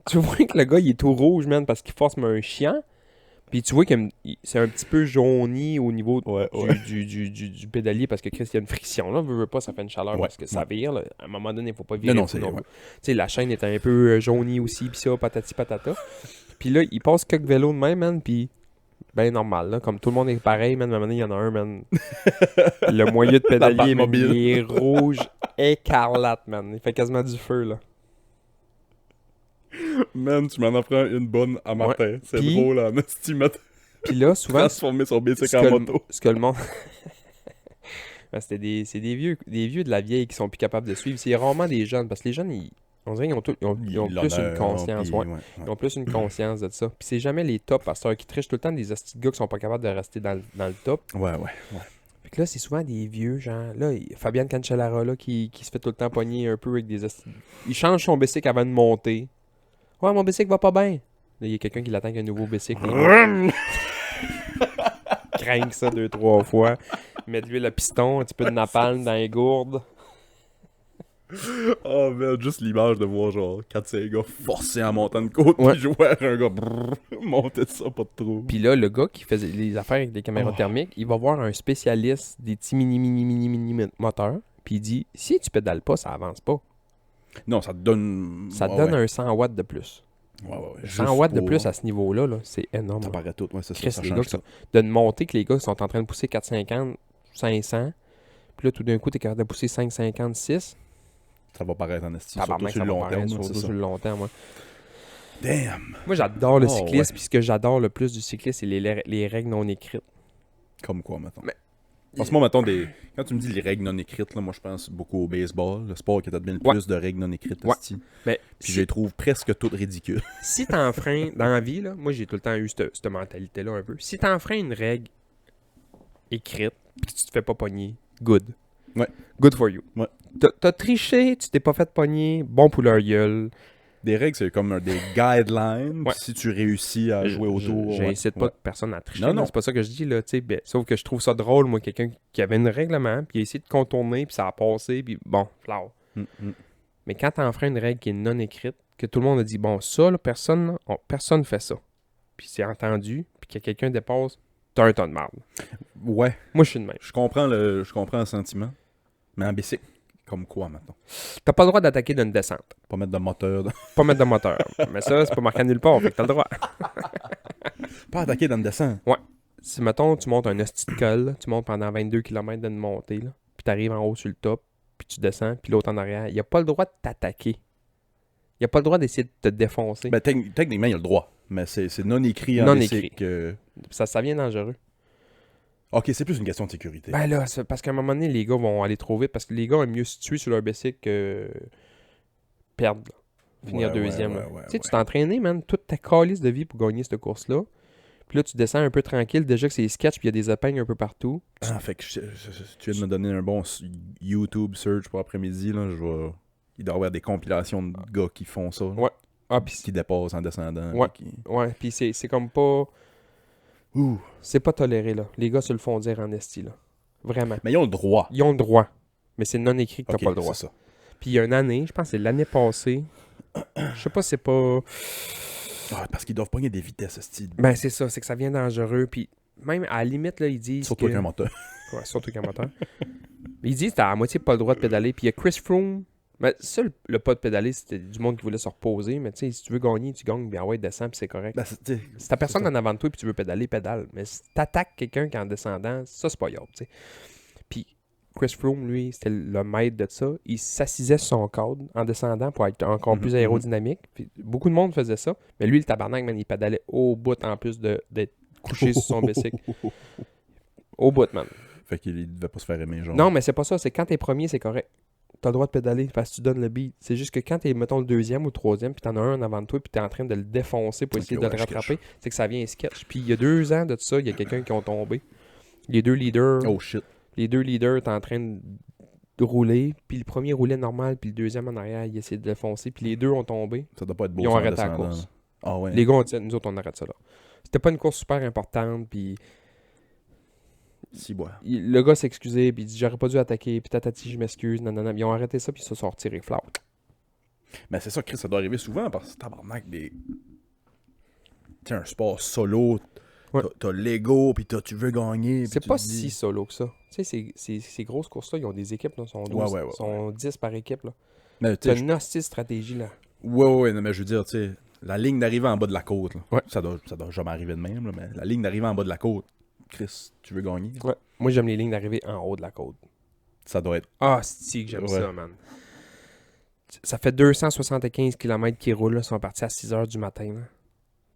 Tu vois que le gars, il est tout rouge, man, parce qu'il force un chien. Puis tu vois que c'est un petit peu jauni au niveau Ouais, ouais. du pédalier parce que Chris, il y a une friction là, veut pas, ça fait une chaleur Ouais, parce que ça vire. Là. À un moment donné, il faut pas virer. Non, fou c'est... non ouais. plus. Tu sais, la chaîne est un peu jaunie aussi, puis ça, patati patata. Puis là, il passe quelques vélos de même, man, puis ben normal, là, comme tout le monde est pareil, man, à un moment donné, il y en a un, man. Le moyeu de pédalier, man, Batmobile. il est rouge écarlate, man. Il fait quasiment du feu, là. Man, tu m'en apprends une bonne à matin. C'est Puis- drôle, en estimate. Puis là, souvent, Transformer son bicycle ce en que, moto. ce que le monde... Ben, c'est des vieux de la vieille qui sont plus capables de suivre. C'est rarement des jeunes, parce que les jeunes, on dirait qu'ils ont plus une conscience. Ouais. Ils ont plus une conscience de ça. Puis c'est jamais les tops pasteurs qui trichent tout le temps des hosties de gars qui sont pas capables de rester dans le top. Ouais. Fait que là, c'est souvent des vieux, genre... Là, Fabian Cancellara, là, qui se fait tout le temps pogner un peu avec des hosties... Il change son bicycle avant de monter. Ouais, mon bicycle va pas bien. Là, il y a quelqu'un qui l'attend avec un nouveau bicycle. Craint ça 2-3 fois. Met de l'huile à piston, un petit peu de napalm dans les gourdes. Oh man, juste l'image de voir genre 4-5 gars forcer en montant une côte Ouais. puis jouer à un gars monter ça pas de trop. Puis là, le gars qui faisait les affaires avec des caméras Oh. thermiques, il va voir un spécialiste des petits mini moteurs. Puis il dit, si tu pédales pas, ça avance pas. Non, ça te donne... Ça te Ouais, donne ouais. un 100 watts de plus. Ouais. 100 watts de plus à ce niveau-là, là, c'est énorme. Ça paraît tout, ouais, c'est Chris, ça les gars change qui sont- tout. de monter que les gars sont en train de pousser 450, 500. Puis là, tout d'un coup, t'es capable de pousser 556. Ça va paraître en estime, surtout Tabarnak, sur ça le va long paraître, terme, surtout c'est ça. sur le long terme, ouais. Damn! Moi, j'adore le Oh, cyclisme. ouais. Puis ce que j'adore le plus du cyclisme, c'est les règles non écrites. Comme quoi, mettons? Mais- Parce que moi, mettons, quand tu me dis les règles non écrites, là, moi, je pense beaucoup au baseball, le sport qui a bien le Ouais. plus de règles non écrites. Ouais. esti. Mais Puis je les trouve presque toutes ridicules. si t'enfreins dans la vie, là, moi j'ai tout le temps eu cette mentalité-là un peu. Si t'enfreins une règle écrite, puis que tu te fais pas pogner, good. Ouais. Good for you. Ouais. T'as triché, tu t'es pas fait pogner, bon pour leur gueule. Des règles, c'est comme des guidelines. Ouais. Puis si tu réussis à jouer autour... J'incite pas ouais. personne à tricher. Non, là, non. C'est pas ça que je dis, là, tu sais. Ben, sauf que je trouve ça drôle, moi, quelqu'un qui avait un règlement, puis il a essayé de contourner, puis ça a passé, puis bon, flower. Mais quand t'enfreins une règle qui est non écrite, que tout le monde a dit, bon, ça, là, personne fait ça. Puis c'est entendu, puis que quelqu'un dépasse, t'as un ton de marde. Ouais, Moi, je suis de même. je comprends le sentiment. Mais en bicycle, comme quoi, maintenant? T'as pas le droit d'attaquer d'une descente. Pas mettre de moteur. Pas mettre de moteur. Mais ça, c'est pas marqué nulle part, fait que t'as le droit. Pas attaquer dans le descente. Si, mettons, tu montes un hostie de col, là, tu montes pendant 22 km d'une montée, là, puis t'arrives en haut sur le top, puis tu descends, puis l'autre en arrière, il a pas le droit de t'attaquer. Il a pas le droit d'essayer de te défoncer. Ben, techniquement, il y a le droit. Mais c'est non écrit en Non bicycle. écrit. Ça devient dangereux. Ok, c'est plus une question de sécurité. Ben là, c'est parce qu'à un moment donné, les gars vont aller trop vite, parce que les gars aiment mieux se tuer sur leur bicycle que perdre, là. Finir Ouais, deuxième. ouais, là. ouais, Tu sais, tu t'es entraîné, man, toute ta calice de vie pour gagner cette course-là. Puis là, tu descends un peu tranquille, déjà que c'est sketch, puis il y a des épingles un peu partout. Ah, fait que tu viens de me donner un bon YouTube search pour après-midi. Là, il doit y avoir des compilations de gars qui font ça. là, Ouais. Ah, puis qui dépassent en descendant. Ouais. puis qui- ouais, puis c'est comme pas... Ouh. C'est pas toléré, là. Les gars se le font dire en esti, là. Vraiment. Mais ils ont le droit. Ils ont le droit. Mais c'est non écrit que t'as Ok, pas le droit. c'est ça. Puis il y a une année, je pense que c'est l'année passée. Je sais pas si c'est pas... Ah, parce qu'ils doivent pogner des vitesses, ce style. Ben c'est ça, c'est que ça devient dangereux. Puis même à la limite, là, ils disent Surtout que... avec un moteur. Ouais, surtout qu'un moteur. Ils disent que t'as à moitié pas le droit de pédaler. Puis il y a Chris Froome. Mais ça, le pas de pédaler, c'était du monde qui voulait se reposer. Mais tu sais, si tu veux gagner, tu gagnes. Bien ouais, descends, puis c'est correct. Ben, Si t'as personne c'est ça. en avant de toi puis tu veux pédaler, pédale. Mais si t'attaques quelqu'un qui est en descendant, ça, c'est pas grave, tu sais. Puis Chris Froome, lui, c'était le maître de ça. Il s'assisait sur son cadre en descendant pour être encore plus Mhm, aérodynamique. Puis beaucoup de monde faisait ça. Mais lui, le tabarnak, man, il pédalait au bout en plus d'être couché sur son bicycle. Au bout, man. Fait qu'il devait pas se faire aimer, genre. Non, mais c'est pas ça. C'est quand t'es premier, c'est correct. T'as le droit de pédaler parce que tu donnes le beat. C'est juste que quand t'es, mettons, le deuxième ou le troisième, puis t'en as un en avant de toi, puis t'es en train de le défoncer pour Ok, essayer de ouais, le je rattraper, c'est que ça vient sketch. Puis il y a 2 ans de ça, il y a quelqu'un qui ont tombé. Les deux leaders, Oh shit. étaient en train rouler, puis le premier roulait normal, puis le deuxième en arrière, il essayait de le foncer, puis les deux ont tombé. Ça doit pas être beau. Ils ont ça, en arrêté la descendant, course. là. Ah ouais. Les gars ont dit, nous autres, on arrête ça là. C'était pas une course super importante, puis Si, bois. le gars s'est excusé, puis il dit, j'aurais pas dû attaquer, puis tatati, je m'excuse, nanana. Ils ont arrêté ça, puis ils se sont retirés flat. Mais c'est ça, Chris, ça doit arriver souvent parce que tabarnak, des. Tu un sport solo, Ouais. t'as l'ego, puis tu veux gagner. puis C'est tu pas te dis- si solo que ça. Tu sais, ces grosses courses-là, ils ont des équipes, là, sont 12, Ouais. sont 10 par équipe, là. Mais tu C'est sais, une hostie de stratégie, là. ouais, non, mais je veux dire, tu sais, la ligne d'arrivée en bas de la côte, là. Ouais. Ça doit jamais arriver de même, là, mais la ligne d'arrivée en bas de la côte, Chris, tu veux gagner. Ouais. Moi, j'aime les lignes d'arrivée en haut de la côte. Ça doit être. Ah, c'est que j'aime Ouais. ça, man. Ça fait 275 km qu'ils roulent, là. Ils sont partis à 6 h du matin, là.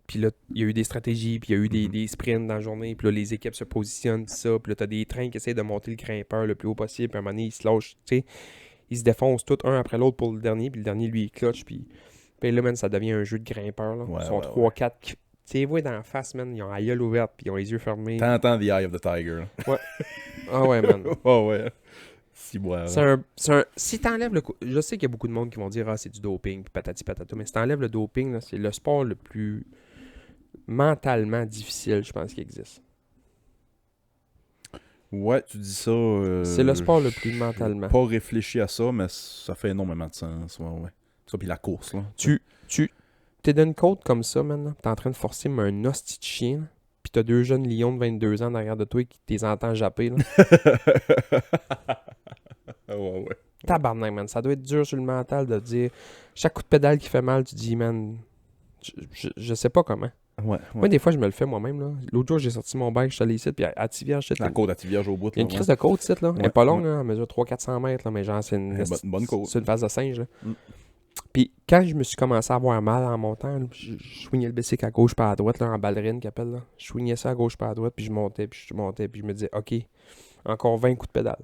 Puis là, il y a eu des stratégies, puis il y a eu des sprints dans la journée, puis là, les équipes se positionnent, pis ça, puis là, t'as des trains qui essaient de monter le grimpeur le plus haut possible, puis à un moment donné, ils se lâchent, tu sais, ils se défoncent tous un après l'autre pour le dernier, puis le dernier, lui, il clutch, puis là, man, ça devient un jeu de grimpeur, là. Ouais, Ils sont ouais, 3-4, tu sais, ils voient dans la face, man, ils ont la gueule ouverte, puis ils ont les yeux fermés. T'entends The Eye of the Tiger, là. Ah ouais, man. Oh, ouais. Si, bois. C'est un... Si t'enlèves le... Je sais qu'il y a beaucoup de monde qui vont dire « Ah, c'est du doping, puis patati patata », mais si t'enlèves le doping, là, c'est le sport le plus mentalement difficile, je pense, qui existe. Ouais, tu dis ça. C'est le sport le plus mentalement. Pas réfléchi à ça, mais ça fait énormément de sens. Ouais. Ça, puis la course, là. T'es d'une côte comme ça, man, t'es en train de forcer un hostie de chien, là, pis t'as deux jeunes lions de 22 ans derrière de toi qui t'es entend japper, là. ouais. Tabarnak, man, ça doit être dur sur le mental de dire... Chaque coup de pédale qui fait mal, tu dis, man... Je sais pas comment. Ouais. Moi, des fois, je me le fais moi-même, là. L'autre jour, j'ai sorti mon bike, je suis allé ici, puis à Tivierge, shit, La là, côte à Tivierge au bout, il y a là. une crise de côte, ici, là. Elle est Ouais, pas longue, là, elle mesure 300-400 mètres, là, mais genre, c'est une, Une bonne côte. c'est une phase de singe, là. Mm. Puis quand je me suis commencé à avoir mal en montant, là, je swingais le bicycle à gauche par à droite, là, en ballerine qu'ils appellent, là. Je swingais ça à gauche par à droite, puis je montais, puis je me disais, OK, encore 20 coups de pédale.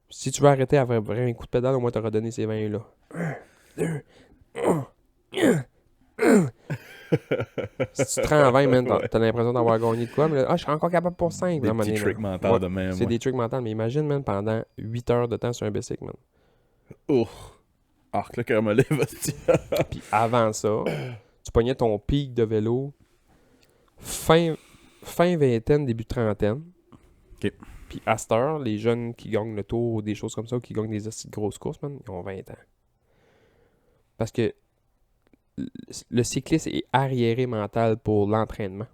Si tu veux arrêter après 20 coups de pédale, au moins t'auras donné ces 20 là. 1, 2, si tu te rends à 20, man, t'as l'impression d'avoir gagné de quoi, mais là, je serais encore capable pour 5. Des petits tricks mentaux de même. C'est des trucs mentaux, mais imagine, man, pendant 8 heures de temps sur un bicycle, man. Oh. Arc, le cœur me lève, hostie. Puis avant ça, tu pognais ton pic de vélo fin vingtaine, début trentaine. OK. Puis à cette heure, les jeunes qui gagnent le tour ou des choses comme ça, ou qui gagnent des hosties de grosses courses, man, ils ont 20 ans. Parce que le cycliste est arriéré mental pour l'entraînement.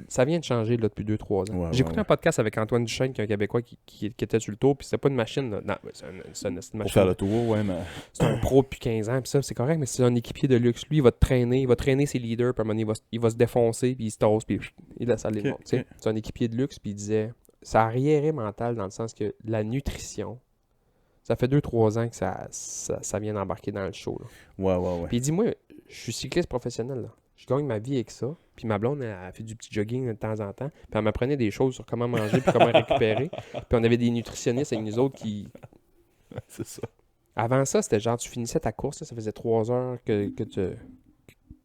Ça vient de changer là, depuis 2-3 ans. Ouais, J'ai écouté ouais. un podcast avec Antoine Duchesne, qui est un Québécois qui était sur le tour, puis c'était pas une machine. Là. Non, c'est une machine. Pour faire le tour, ouais, mais. C'est un pro depuis 15 ans, puis ça, c'est correct, mais c'est un équipier de luxe. Lui, il va traîner ses leaders, puis à un moment donné, il va se défoncer, puis il se tosse, puis il laisse aller le monde. Tu sais. C'est un équipier de luxe, puis il disait, ça arriéré mental dans le sens que la nutrition, ça fait 2-3 ans que ça vient d'embarquer dans le show. Là. Ouais. Puis il dit, moi, je suis cycliste professionnel, là. Je gagne ma vie avec ça. Puis ma blonde, elle fait du petit jogging de temps en temps. Puis elle m'apprenait des choses sur comment manger puis comment récupérer. Puis on avait des nutritionnistes avec nous autres qui... C'est ça. Avant ça, c'était genre, tu finissais ta course, là, ça faisait 3 heures que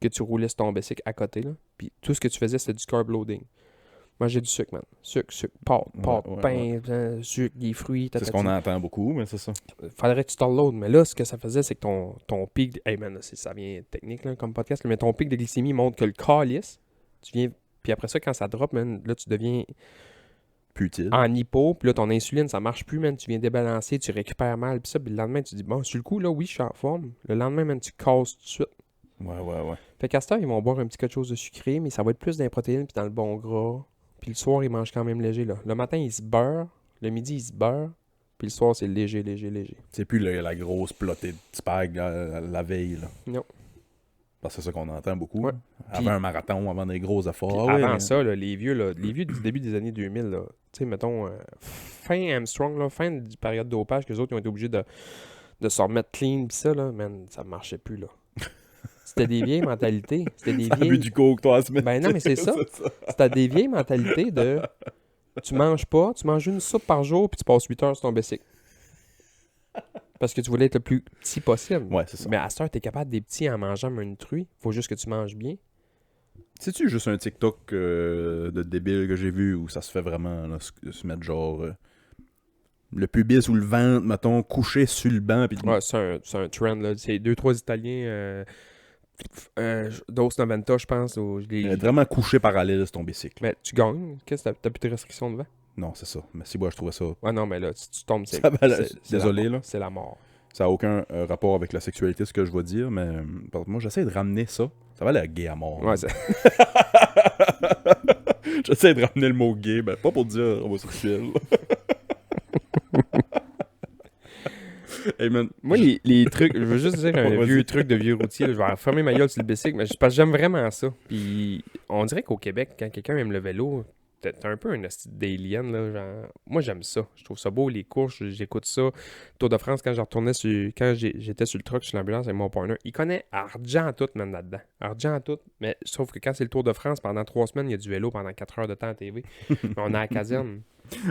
tu roulais sur ton bicycle à côté. Là. Puis tout ce que tu faisais, c'était du carb loading. Manger du sucre, man. Sucre, pâte, Ouais, pain, sucre, des fruits. C'est ce qu'on entend beaucoup, mais c'est ça. Faudrait que tu t'en mais là, ce que ça faisait, c'est que ton pic... Hey man, là, ça vient technique là, comme podcast, là, mais ton pic de glycémie montre que le calice, tu viens... Puis après ça, quand ça drop, man, là, tu deviens Putile. en hypo, puis là, ton insuline, ça marche plus, man, tu viens débalancer, tu récupères mal, puis ça, puis le lendemain, tu dis, bon, sur le coup, là, oui, je suis en forme. Le lendemain, man, tu casses tout de suite. Ouais. Fait qu'à cette heure, ils vont boire un petit quelque chose de sucré, mais ça va être plus dans les protéines puis dans le bon gras. Puis le soir, ils mangent quand même léger, là. Le matin, ils se beurrent. Le midi, ils se beurrent. Puis le soir, c'est léger. C'est plus la grosse plotée de spag la veille, là. Non. Parce que c'est ça qu'on entend beaucoup. Ouais. Avant Puis- un marathon, avant des gros efforts. Puis Ah ouais, avant mais- ça, là, les vieux du début des années 2000, là, tu sais, mettons, fin Armstrong, là, fin du période de dopage, que les autres ils ont été obligés de se remettre clean, pis ça, là, man, ça marchait plus, là. C'était des vieilles mentalités. C'était des Ça a bu vieilles... du coke, toi, à se mettre. Ben non, mais c'est ça. C'était des vieilles mentalités de... Tu manges pas, tu manges une soupe par jour, puis tu passes 8 heures sur ton bicycle. Parce que tu voulais être le plus petit possible. Ouais, c'est ça. Mais à cette heure, t'es capable des petits en mangeant une truie. Faut juste que tu manges bien. C'est-tu juste un TikTok de débile que j'ai vu où ça se fait vraiment là, se mettre genre Le pubis ou le ventre, mettons, couché sur le banc. Puis... Ouais, c'est un trend, là. C'est 2-3 Italiens, Dos 90, je pense. Où Vraiment couché parallèle sur ton bicycle. Mais tu gagnes. Qu'est-ce que t'as plus de restrictions devant? Non, c'est ça. Mais si moi, je trouvais ça... Ouais, non, mais là, si tu tombes, c'est... Ça va, là, c'est désolé, la mort. là. C'est la mort. Ça n'a aucun rapport avec la sexualité, ce que je vais dire, mais moi, j'essaie de ramener ça. Ça va l'air gay à mort. Ouais, c'est... J'essaie de ramener le mot gay, ben pas pour dire homosexuel. Hey man, Moi, les trucs... Je veux juste dire un Vas-y. vieux truc de vieux routier. Là, je vais fermer ma gueule sur le bicycle, mais parce que j'aime vraiment ça. Puis on dirait qu'au Québec, quand quelqu'un aime le vélo... T'es un peu un hostie d'alien, là, genre... Moi, j'aime ça. Je trouve ça beau, les courses, j'écoute ça. Tour de France, quand je retournais quand j'étais sur le truck, sur l'ambulance avec mon partner, il connaît argent tout, man, là-dedans. Argent tout. Mais sauf que quand c'est le Tour de France, pendant 3 semaines, il y a du vélo pendant 4 heures de temps à TV. On est à la caserne.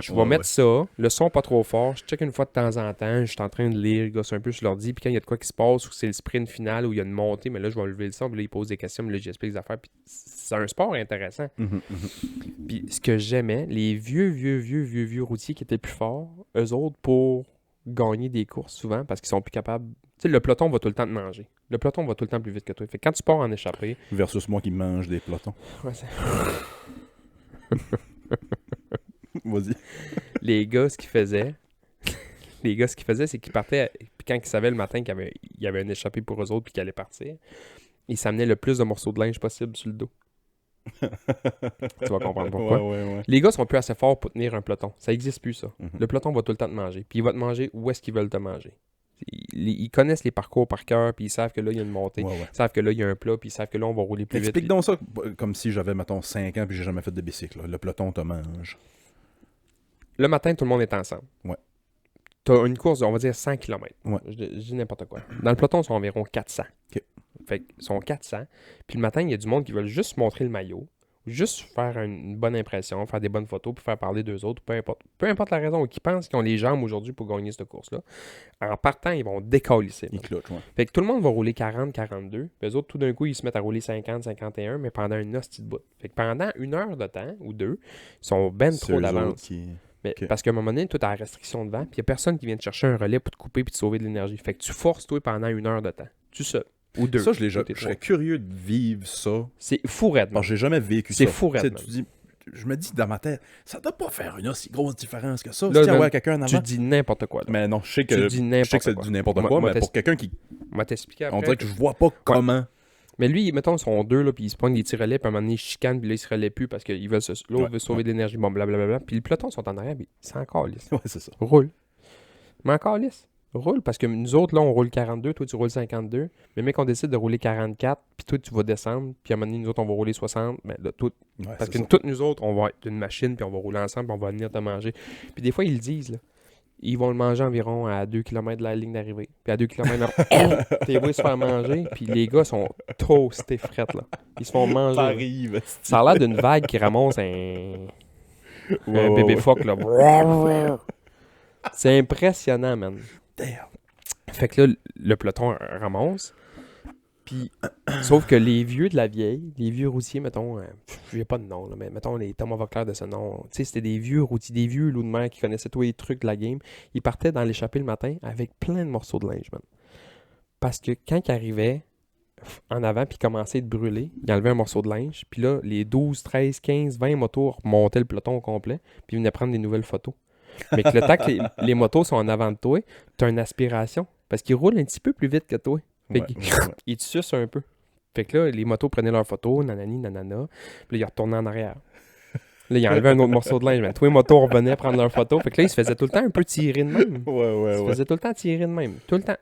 Je vais mettre ça, le son pas trop fort, je check une fois de temps en temps, je suis en train de lire, je gosse un peu sur l'ordi, puis quand il y a de quoi qui se passe, ou c'est le sprint final, ou il y a une montée, mais là, je vais lever le son, puis là, il pose des questions, mais là, j'explique les affaires, puis c'est un sport intéressant. Puis ce que j'aimais, les vieux routiers qui étaient plus forts, eux autres, pour gagner des courses souvent, parce qu'ils sont plus capables... Tu sais, le peloton va tout le temps te manger. Le peloton va tout le temps plus vite que toi. Fait que quand tu pars en échappée... versus moi qui mange des pelotons. Ouais, c'est... Vas-y. Les gars, ce qu'ils faisaient, c'est qu'ils partaient, puis quand ils savaient le matin qu'il y avait un échappé pour eux autres, puis qu'ils allaient partir, ils s'amenaient le plus de morceaux de linge possible sur le dos. Tu vas comprendre pourquoi. Ouais. Les gars sont plus assez forts pour tenir un peloton. Ça n'existe plus, ça. Mhm. Le peloton va tout le temps te manger, puis il va te manger où est-ce qu'ils veulent te manger. Ils connaissent les parcours par cœur, puis ils savent que là, il y a une montée. Ouais. Ils savent que là, il y a un plat, puis ils savent que là, on va rouler plus vite. Explique donc ça comme si j'avais, mettons, 5 ans puis j'ai jamais fait de bicycle. Là. Le peloton te mange. Le matin, tout le monde est ensemble. Ouais. Tu as une course, on va dire 100 km. Ouais. Je dis n'importe quoi. Dans le peloton, ils sont environ 400. OK. Fait qu'ils sont 400. Puis le matin, il y a du monde qui veulent juste montrer le maillot, juste faire une bonne impression, faire des bonnes photos, puis faire parler d'eux autres, peu importe. Peu importe la raison, qui pensent qu'ils ont les jambes aujourd'hui pour gagner cette course-là. En partant, ils vont décalisser. Il cloche, ouais. Fait que tout le monde va rouler 40, 42. Puis eux autres, tout d'un coup, ils se mettent à rouler 50, 51, mais pendant une hostie de bout. Fait que pendant 1 heure de temps, ou 2, ils sont ben C'est trop eux d'avance. autres qui... Mais Ok. parce qu'à un moment donné, tout a la restriction devant, puis il n'y a personne qui vient te chercher un relais pour te couper puis te sauver de l'énergie. Fait que tu forces, toi, pendant 1 heure de temps. Tu seul. Ou 2. Ça, je ou tes serais 3. curieux de vivre ça. C'est fou raide, man. Parce que j'ai jamais vécu C'est ça. fou raide, Tu sais, je me dis dans ma tête, ça doit pas faire une aussi grosse différence que ça. Là, Si tu man, envoies quelqu'un en Tu avant. dis n'importe quoi. Là. Mais non, je sais Tu que, dis je sais n'importe que c'est quoi. du n'importe Moi- quoi, moi, mais pour quelqu'un qui. On va t'expliquer après. On dirait que je vois pas comment. Mais lui, mettons, ils sont 2, là, puis ils se prennent des petits relais, puis à un moment donné, ils chicanent, puis là, ils se relaient plus parce que l'autre veut sauver de l'énergie, bon, blablabla. Puis le peloton sont en arrière, puis c'est encore lisse. Ouais, c'est ça. Roule. Mais encore lisse. Roule, parce que nous autres, là, on roule 42, toi, tu roules 52. Mais mec, on décide de rouler 44, puis toi, tu vas descendre, puis à un moment donné, nous autres, on va rouler 60. Mais là, tout, Ouais, parce c'est que ça. toutes nous autres, on va être une machine, puis on va rouler ensemble, puis on va venir te manger. Puis des fois, ils le disent, là. Ils vont le manger environ à 2 km de la ligne d'arrivée. Puis à 2 km, t'es vois se faire manger, puis les gars sont toastés frettes, là. Ils se font manger. là. T'arrives. Ça a l'air d'une vague qui ramasse un bébé phoque, là. C'est impressionnant, man. Damn. Fait que là, le peloton ramasse. Puis, sauf que les vieux de la vieille, les vieux routiers, mettons, j'ai pas de nom, là, mais mettons les Thomas Vockler de ce nom, tu sais, c'était des vieux routiers, des vieux loups de mer qui connaissaient tous les trucs de la game. Ils partaient dans l'échappée le matin avec plein de morceaux de linge, man. Parce que quand ils arrivaient en avant puis commençaient de brûler, ils enlevaient un morceau de linge, puis là, les 12, 13, 15, 20 motos remontaient le peloton au complet, puis ils venaient prendre des nouvelles photos. Mais que le temps que les motos sont en avant de toi, t'as une aspiration, parce qu'ils roulent un petit peu plus vite que toi. Fait qu'ils ils te sucent un peu. Fait que là, les motos prenaient leurs photos, nanani, nanana. Puis là, ils retournaient en arrière. Là, ils enlevaient un autre morceau de linge. Mais tous les motos revenaient prendre leurs photos. Fait que là, ils se faisaient tout le temps un peu tirer de même. Ils se faisaient tout le temps tirer de même. Tout le temps.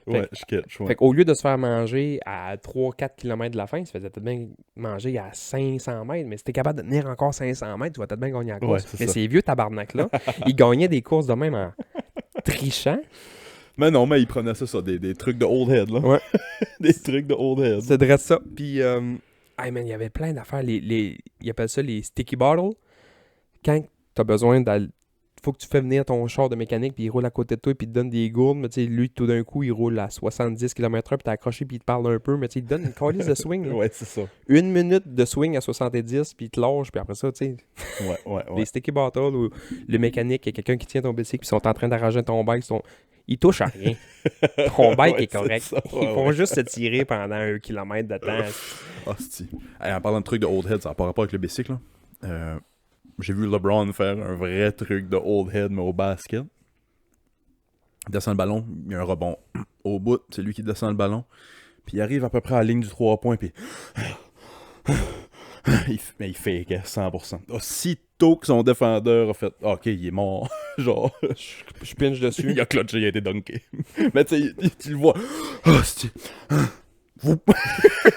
Ouais, je catch. Fait qu'au lieu de se faire manger à 3-4 km de la fin, ils se faisaient peut-être bien manger à 500 mètres. Mais si t'es capable de tenir encore 500 mètres, tu vas peut-être bien gagner la course. Ouais, c'est mais ça. ces vieux tabarnak-là, ils gagnaient des courses de même en trichant. Mais non, mais il prenait ça, des trucs de old head, là. Ouais. Des trucs de old head. C'est de ça. Puis, hey man, il y avait plein d'affaires. Ils appellent ça les sticky bottles. Quand t'as besoin d'aller faut que tu fais venir ton char de mécanique, puis il roule à côté de toi, puis il te donne des gourdes, mais tu sais, lui, tout d'un coup, il roule à 70 km/h, puis t'es accroché, puis il te parle un peu, mais tu sais, il te donne une calice de swing. Là. Ouais, c'est ça. 1 minute de swing à 70, puis il te lâche, puis après ça, tu sais, Ouais. les sticky battles où le mécanique, il y a quelqu'un qui tient ton bicycle, puis ils sont en train d'arranger ton bike, ils touchent à rien. Ton bike Ouais, est correct. c'est ça, Ils ouais, font ouais. juste se tirer pendant 1 kilomètre de temps. Hostie. Hey, en parlant de trucs de old head, ça n'a pas rapport avec le bicycle, là. J'ai vu LeBron faire un vrai truc de old head, mais au basket. Il descend le ballon, il y a un rebond au bout, c'est lui qui descend le ballon. Puis il arrive à peu près à la ligne du 3 points, puis il fake à 100%. Aussitôt que son défendeur a fait « Ok, il est mort. » Genre, Je pinche dessus. il a clutché, il a été dunké. Mais tu sais, tu le vois. Hostie.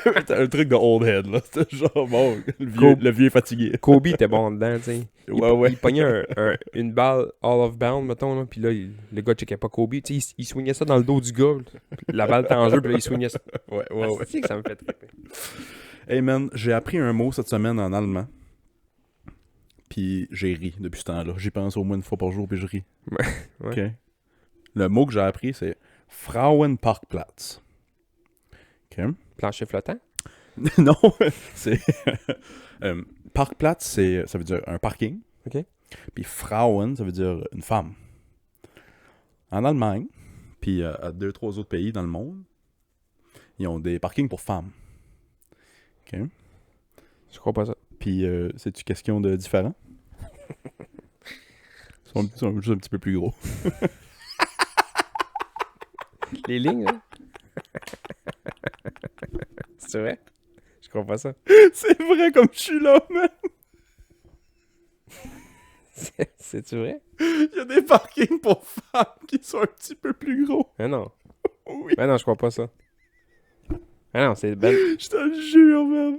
C'était un truc de old head, là. C'était genre, bon, le vieux est fatigué. Kobe était bon dedans, tu sais. Ouais. Il pognait une balle all of bound, mettons, là, puis là, le gars checkait pas Kobe. Tu sais, il swingait ça dans le dos du gars. La balle était en jeu, puis là, il swingait ça. Ouais. C'est que ça me fait triper. Hey man, j'ai appris un mot cette semaine en allemand. Puis j'ai ri depuis ce temps-là. J'y pense au moins une fois par jour, puis je ris. Ouais. OK. Le mot que j'ai appris, c'est Frauenparkplatz. OK. Plancher flottant? Non, c'est... Parkplatz, ça veut dire un parking. OK. Puis Frauen, ça veut dire une femme. En Allemagne, puis à 2-3 autres pays dans le monde, ils ont des parkings pour femmes. OK. Je crois pas ça. Puis, c'est-tu question de différent? Ils sont juste un petit peu plus gros. Les lignes, là? C'est vrai? Je crois pas ça. C'est vrai comme je suis là, man! C'est-tu vrai? Il y a des parkings pour femmes qui sont un petit peu plus gros. Ah non. Oui. Ah non, je crois pas ça. Ah non, c'est belle. Je te le jure, man!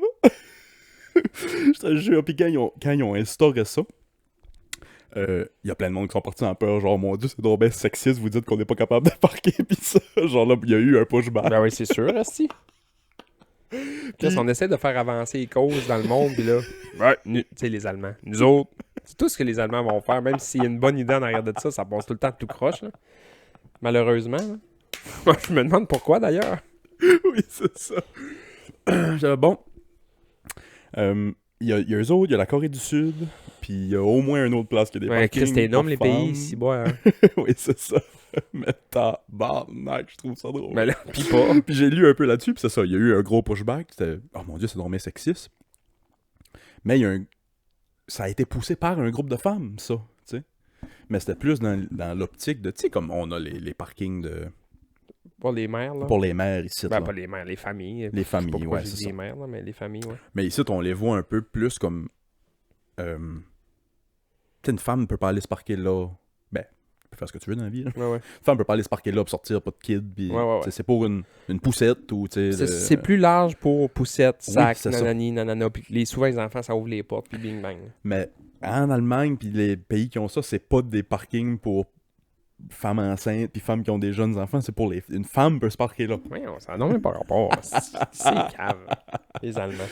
Je te le jure. Puis quand ils ont instauré ça, il y a plein de monde qui sont partis en peur. Genre, mon Dieu, c'est donc bien sexiste, vous dites qu'on n'est pas capable de parquer. Puis ça, genre là, il y a eu un pushback. Ben oui, c'est sûr, Asti. Puis on essaie de faire avancer les causes dans le monde, puis là, tu sais, les Allemands, nous autres, c'est tout ce que les Allemands vont faire, même s'il y a une bonne idée en arrière de ça, ça passe tout le temps tout croche, là. Malheureusement. Là. Moi, je me demande pourquoi, d'ailleurs. Oui, c'est ça. Bon. Il y a eux autres, il y a la Corée du Sud, puis il y a au moins une autre place qui a des Ouais, parkings. Christ, c'est énorme, pour les femmes. pays, ici, bois. Oui, c'est ça. Mais tabarnak, je trouve ça drôle. Mais là, pis pas. Puis j'ai lu un peu là-dessus, puis c'est ça, il y a eu un gros pushback. C'était, oh mon Dieu, c'est vraiment sexiste. Mais il y a ça a été poussé par un groupe de femmes, ça, tu sais. Mais c'était plus dans l'optique de, tu sais, comme on a les parkings Pour les mères, là. pour les mères ici. Ben, là. pas les mères, les familles. Les familles, Je sais pas pourquoi ouais, j'ai c'est dit ça. les mères, là, mais les familles, ouais. Mais ici, on les voit un peu plus comme... tu sais, une femme ne peut pas aller se parquer là. Ben, tu peux faire ce que tu veux dans la vie. Là. Ouais, ouais. Une femme ne peut pas aller se parquer là pour sortir, pas de kid. Puis, Ouais. tu sais, c'est pour une poussette ou... tu sais, C'est plus large pour poussette, sac, c'est ça. nanani, nanana. Puis souvent, les enfants, ça ouvre les portes, puis bing bang. Mais en Allemagne, puis les pays qui ont ça, c'est pas des parkings pour femmes enceintes puis femmes qui ont des jeunes enfants. C'est pour une femme peut se parquer là. Oui, ça n'a même pas rapport. C'est cave, les Allemands.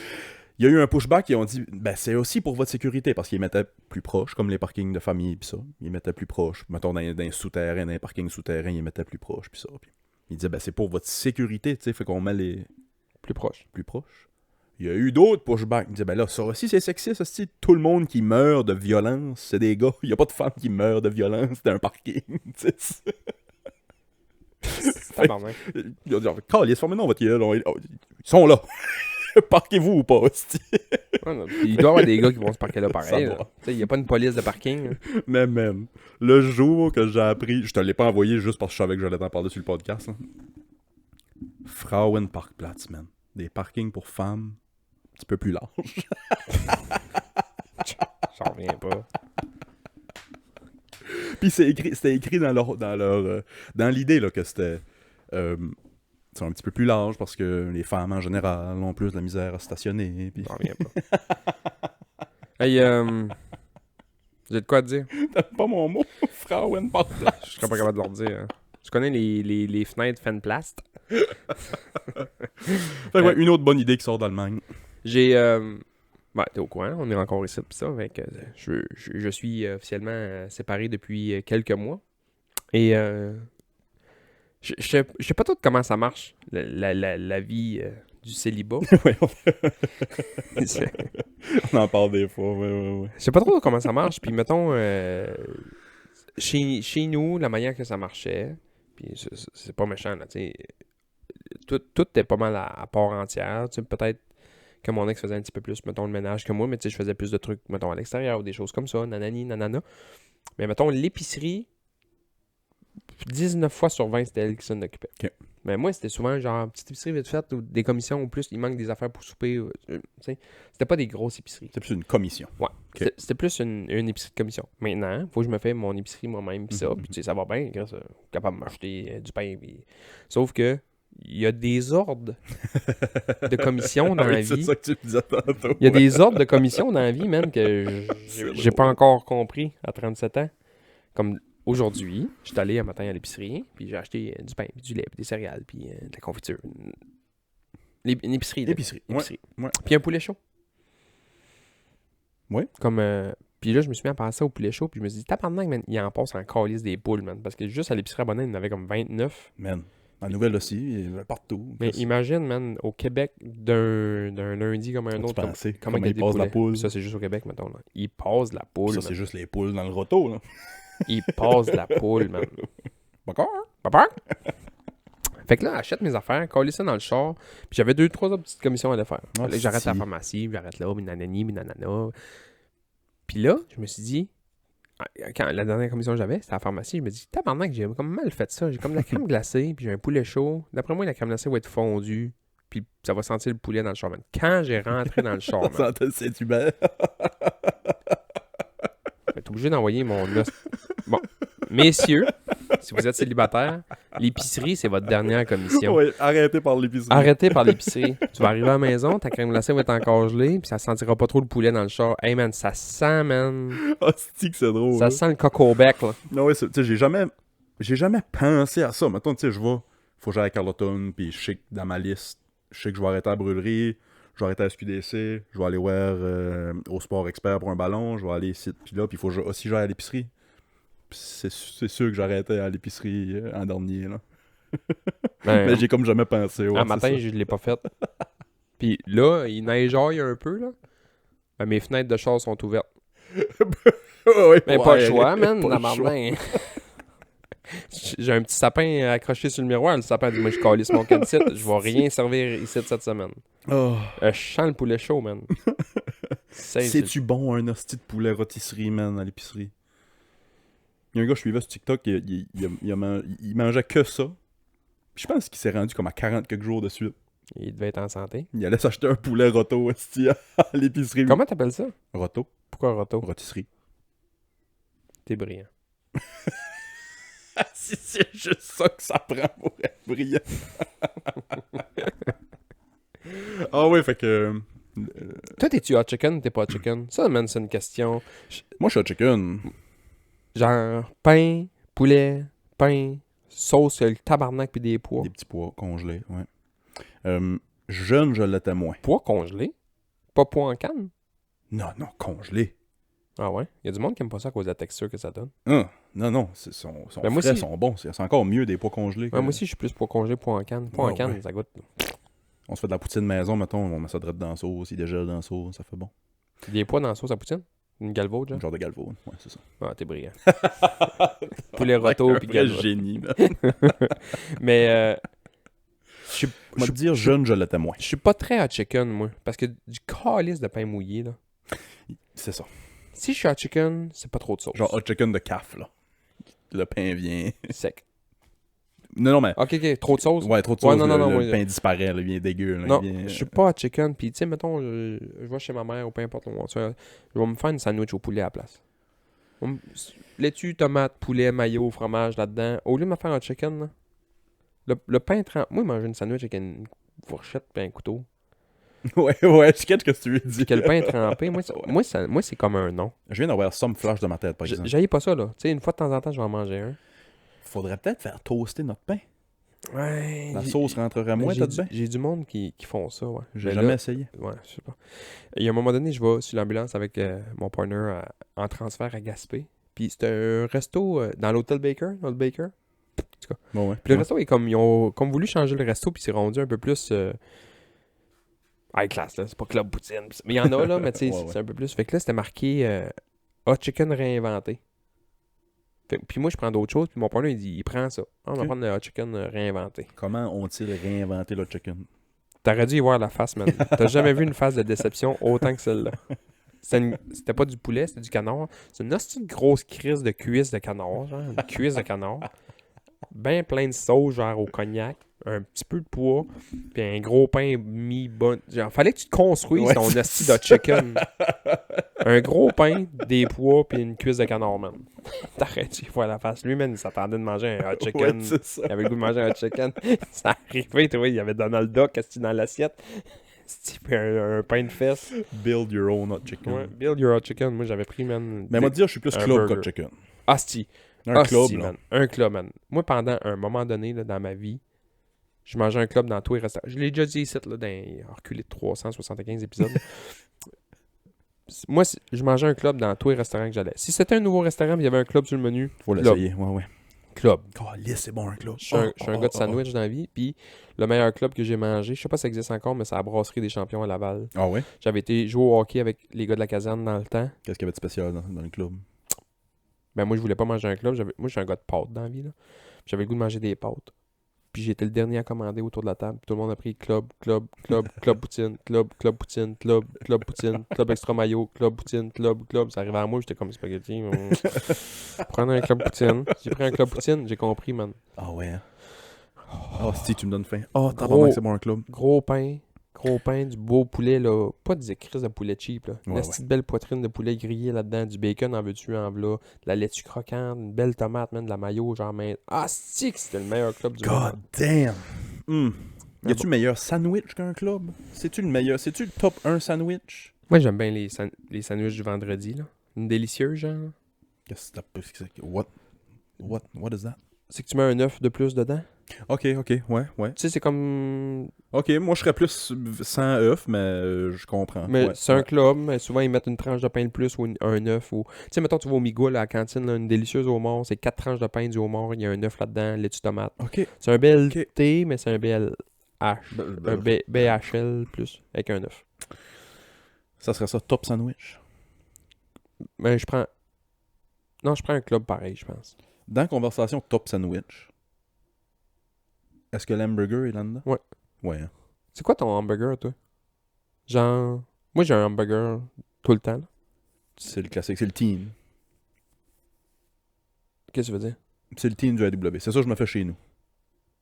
Il y a eu un pushback, ils ont dit, ben c'est aussi pour votre sécurité, parce qu'ils mettaient plus proche, comme les parkings de famille, puis ça. Ils mettaient plus proche. Mettons, dans les souterrains, dans les parkings souterrains, ils mettaient plus proche, puis ça. Puis ils disaient, ben c'est pour votre sécurité, tu sais, fait qu'on met les Plus proche. plus proches. Il y a eu d'autres pushbacks. Ils disaient, ben là, ça aussi, c'est sexiste, aussi. Tout le monde qui meurt de violence, c'est des gars. Il n'y a pas de femmes qui meurent de violence dans un parking, tu sais. Tabarnak. Ils ont dit, calisse, formez-nous votre gueule. Ils sont là. Parquez-vous ou pas, hostie. Ouais, non, puis il doit y avoir des gars qui vont se parquer là Ça pareil. va. là. Tu sais, il n'y a pas une police de parking. là. Mais même, le jour que j'ai appris, je te l'ai pas envoyé juste parce que je savais que j'allais t'en parler sur le podcast. Là. Frauenparkplatz, man. Des parkings pour femmes, un petit peu plus large. J'en reviens pas. Puis c'était écrit dans l'idée là, que c'était c'est un petit peu plus large parce que les femmes en général ont plus de la misère à stationner. Puis... J'en reviens pas. Hey, j'ai de quoi te dire? T'aimes pas mon mot? Frauenparkplatz. Je serais pas capable de leur dire. Hein. Tu connais les fenêtres Fenplast? Fait que, ouais, une autre bonne idée qui sort d'Allemagne. J'ai Ben, t'es au courant, on est encore ici pis ça. Fait que, je suis officiellement séparé depuis quelques mois. Et je sais pas trop comment ça marche, la vie du célibat. Ouais, Je on en parle des fois, ouais. sais pas trop comment ça marche. Puis mettons, chez nous, la manière que ça marchait, puis c'est pas méchant, là, tu sais. Tout est pas mal à part entière. Tu sais, peut-être que mon ex faisait un petit peu plus, mettons, le ménage que moi, mais tu sais, je faisais plus de trucs, mettons, à l'extérieur ou des choses comme ça, nanani, nanana. Mais mettons, l'épicerie, 19 fois sur 20, c'était elle qui s'en occupait. OK. Mais moi, c'était souvent genre petite épicerie vite faite ou des commissions ou plus, il manque des affaires pour souper. Tu sais, c'était pas des grosses épiceries. C'est plus une commission. Ouais. OK. C'était plus une épicerie de commission. Maintenant, faut que je me fasse mon épicerie moi-même, pis ça, puis tu sais, ça va bien, grâce à capable de m'acheter du pain. Sauf que, il y a des ordres de commission dans la C'est vie. ça que tu me disais tantôt. Il y a des ordres de commission dans la vie, man, que j'ai pas encore compris à 37 ans. Comme aujourd'hui, je suis allé un matin à l'épicerie, puis j'ai acheté du pain, puis du lait, puis des céréales, puis de la confiture. Une épicerie. là. Épicerie. Ouais. Puis un poulet chaud. Ouais. Comme... puis là, je me suis mis à penser au poulet chaud, puis je me suis dit, tabarnak, man, il en passe en calice des poules, man. Parce que juste à l'épicerie abonnée, il y en avait comme 29. Man. En nouvelle aussi, partout. Mais imagine, man, au Québec, d'un lundi comme un Tu autre, pensais, comment comment il y a il des passe la poulets. poule. Puis ça, c'est juste au Québec, mettons. Là. Il passe la poule, Ça, man. c'est juste les poules dans le roto, là. Il passe la poule, man. D'accord? Pas peur? Fait que là, achète mes affaires, coller ça dans le char. Puis j'avais 2-3 autres petites commissions à aller faire. Ah, Là, j'arrête si. à la pharmacie, j'arrête là, nanani, nanana. Puis là, je me suis dit, quand la dernière commission que j'avais, c'était à la pharmacie, je me dis, tabarnak, j'ai comme mal fait ça. J'ai comme de la crème glacée, puis j'ai un poulet chaud. D'après moi, la crème glacée va être fondue, puis ça va sentir le poulet dans le char, man. Quand j'ai rentré dans le char, man, Ça te Saint-Hubert. t'es obligé d'envoyer mon os. Bon, messieurs, si vous êtes célibataire, l'épicerie, c'est votre dernière commission. Ouais, arrêtez par l'épicerie. Arrêtez par l'épicerie. Tu vas arriver à la maison, ta crème glacée va être encore gelée, puis ça sentira pas trop le poulet dans le char. Hey man, ça sent, man. Ah, c'est que c'est drôle. Ça là. sent le coco au bec, là. Non, ouais, tu sais, j'ai jamais pensé à ça. Mettons, tu sais, faut que j'aille à Carleton, puis je sais que dans ma liste, je sais que je vais arrêter à la brûlerie, je vais arrêter à SQDC, je vais aller voir au Sport Expert pour un ballon, je vais aller ici, puis là, puis il faut aussi que j'aille à l'épicerie. Puis c'est sûr que j'arrêtais à l'épicerie en dernier, là. Ben, Mais j'ai comme jamais pensé. Ouais, un c'est matin, ça. je l'ai pas fait. Puis là, il neigeaille un peu, là. Ben, mes fenêtres de char sont ouvertes. Ouais, Mais pour pas le aérer, choix, man. pas La le choix. main. J'ai un petit sapin accroché sur le miroir. Le sapin dit, moi, je calisse mon caddie. Je vais rien servir ici cette semaine. Oh. Je sens le poulet chaud, man. C'est-tu bon un hostie de poulet rôtisserie, man, à l'épicerie? Il y a un gars que je suivais sur TikTok, il mangeait que ça. Puis je pense qu'il s'est rendu comme à 40 quelques jours de suite. Il devait être en santé. Il allait s'acheter un poulet roto hostie, à l'épicerie. Comment t'appelles ça? Roto? Pourquoi Roto? Rôtisserie. T'es brillant. Si c'est juste ça que ça prend pour être brillant. Ah ouais, fait que... Toi, t'es-tu hot chicken ou t'es pas hot chicken? Ça, man, c'est une question. Moi, je suis hot chicken. Genre, pain, poulet, pain, sauce, le tabarnak puis des pois. Des petits pois congelés, ouais. Jeune, je l'étais moins. Pois congelés? Pas pois en canne? Non, congelés. Ah ouais? Il y a du monde qui aime pas ça à cause de la texture que ça donne. Non, sont Ben, moi frais, aussi. sont bons. C'est encore mieux des pois congelés. Ouais, moi aussi, je suis plus pois congelé, pois en canne. Pois en Ah canne, ouais. ça goûte. On se fait de la poutine maison, mettons, on met ça direct dans la sauce, il dégèle dans la sauce, ça fait bon. Des pois dans la sauce à poutine? Une galvaude, genre? Genre de galvo, ouais, c'est ça. Ah, t'es brillant. Poulet râteau puis Un vrai galvaude. génie, man. Mais, je Moi, te dire jeune, je l'étais moins. suis pas très hot chicken, moi. Parce que du calice de pain mouillé, là. C'est ça. Si je suis hot chicken, c'est pas trop de sauce. Genre hot chicken de caf, là. Le pain vient... Sec. Non, mais... Ok, trop de sauce? Ouais, trop de Ouais, sauce, non, non, le ouais. pain disparaît, là, il vient dégueu. Là, Non, il vient... je suis pas hot chicken. Puis, tu sais, mettons, je vais chez ma mère ou peu importe. Je vais me faire une sandwich au poulet à la place. Laitue, tomate, poulet, mayo, fromage là-dedans. Au lieu de me faire un chicken, là, le pain trempé. Moi, manger une sandwich avec une fourchette et un couteau. ouais, je catch ce que tu veux dire. Puis que le pain est trempé, moi, c'est comme un non. Je viens d'avoir some flash de ma tête, par exemple. J'haïs pas ça, là. Tu sais, une fois de temps en temps, je vais en manger un. Faudrait peut-être faire toaster notre pain. Ouais. La sauce rentrerait moins, t'as bien? J'ai du monde qui font ça, ouais. J'ai Mais jamais là, essayé. ouais, je sais pas. Il y a un moment donné, je vais sur l'ambulance avec mon partner en transfert à Gaspé. Puis c'était un resto dans l'hôtel Baker, l'hôtel Baker. Bon, ouais. Puis le resto est comme, ils ont comme voulu changer le resto, puis c'est rendu un peu plus high class, là. C'est pas Club Poutine. Mais il y en a, là, mais tu sais, Ouais, c'est un peu plus. Fait que là, c'était marqué Hot Chicken réinventé. Puis moi, je prends d'autres choses, puis mon partner, il dit, il prend ça. Ah, on va Ok. prendre le Hot Chicken réinventé. Comment ont-ils réinventé le chicken? T'aurais dû y voir la face, man. T'as jamais vu une face de déception autant que celle-là. C'était pas du poulet, c'était du canard. C'est une hostie de grosse crise de cuisse de canard, genre. Une cuisse de canard. Ben plein de sauce, genre au cognac. Un petit peu de pois. Puis un gros pain mi-bon. Genre, fallait que tu te construises Ouais, ton c'est hostie ça. de chicken. Un gros pain, des pois, puis une cuisse de canard, man. T'aurais dû y voir la face. Lui, man, il s'attendait de manger un hot chicken. Ouais, c'est ça. Il avait le goût de manger un hot chicken. Ça arrivait, tu vois, il y avait Donald Duck assis dans l'assiette. C'était un pain de fesses. Build your own hot chicken. Ouais, build your hot chicken. Moi, j'avais pris, man. Mais moi, dire, je suis plus un club burger. que chicken. Asti. Un club, là. Man. Un club, man. Moi, pendant un moment donné, là, dans ma vie, je mangeais un club dans tous les restaurants. Je l'ai déjà dit ici, là, dans reculé de 375 épisodes. Moi, je mangeais un club dans tous les restaurants que j'allais. Si c'était un nouveau restaurant, il y avait un club sur le menu. Faut club. l'essayer, ouais. Club. Oh, lisse, c'est bon, un club. Je suis un gars de sandwich dans la vie. Puis le meilleur club que j'ai mangé, je sais pas si ça existe encore, mais c'est la Brasserie des Champions à Laval. Ah ouais? J'avais été jouer au hockey avec les gars de la caserne dans le temps. Qu'est-ce qu'il y avait de spécial dans le club? Ben moi, je voulais pas manger un club. Moi, je suis un gars de pâtes dans la vie. Là. J'avais le goût de manger des pâtes. Puis j'étais le dernier à commander autour de la table. Tout le monde a pris club poutine, club poutine, club poutine, club extra mayo, club poutine, club. Ça arrivait à moi, j'étais comme spaghetti. Prendre un club poutine. J'ai pris un club poutine, j'ai compris, man. Ah ouais, hein? Oh, si tu me donnes faim. Oh, Gros. tabarnak, c'est bon, un club. Gros pain, du beau poulet, là. Pas des crises de poulet cheap, là. Une Ouais, petite belle poitrine de poulet grillé là-dedans, du bacon en veux-tu, en v'là, de la laitue croquante, une belle tomate, man, de la mayo, genre, mais. Ah, c'était le meilleur club du monde. God damn! Y a-tu meilleur sandwich qu'un club? C'est-tu le top 1 sandwich? Moi, j'aime bien les sandwichs du vendredi, là. Une délicieuse, genre. Qu'est-ce que c'est? What is that? C'est que tu mets un œuf de plus dedans. Ok, ouais. Tu sais, c'est comme. Ok, moi je serais plus sans œuf, mais je comprends. Mais Ouais, c'est un ouais. club, mais souvent ils mettent une tranche de pain de plus ou un œuf. Ou... Tu sais, mettons, tu vas au Migo, là, à la cantine, là, une délicieuse homard, c'est 4 tranches de pain du homard, il y a un œuf là-dedans, laitue tomate. Ok. C'est un BLT, mais c'est un BLH. Un Ben, BHL plus, avec un œuf. Ça serait ça, top sandwich. Mais je prends. Non, je prends un club pareil, je pense. Dans conversation top sandwich, est-ce que l'hamburger est là-dedans? Ouais. Ouais. Hein. C'est quoi ton hamburger, toi? Genre. Moi, j'ai un hamburger tout le temps. Là. C'est le classique, c'est le teen. Qu'est-ce que tu veux dire? C'est le teen du AW. C'est ça que je me fais chez nous.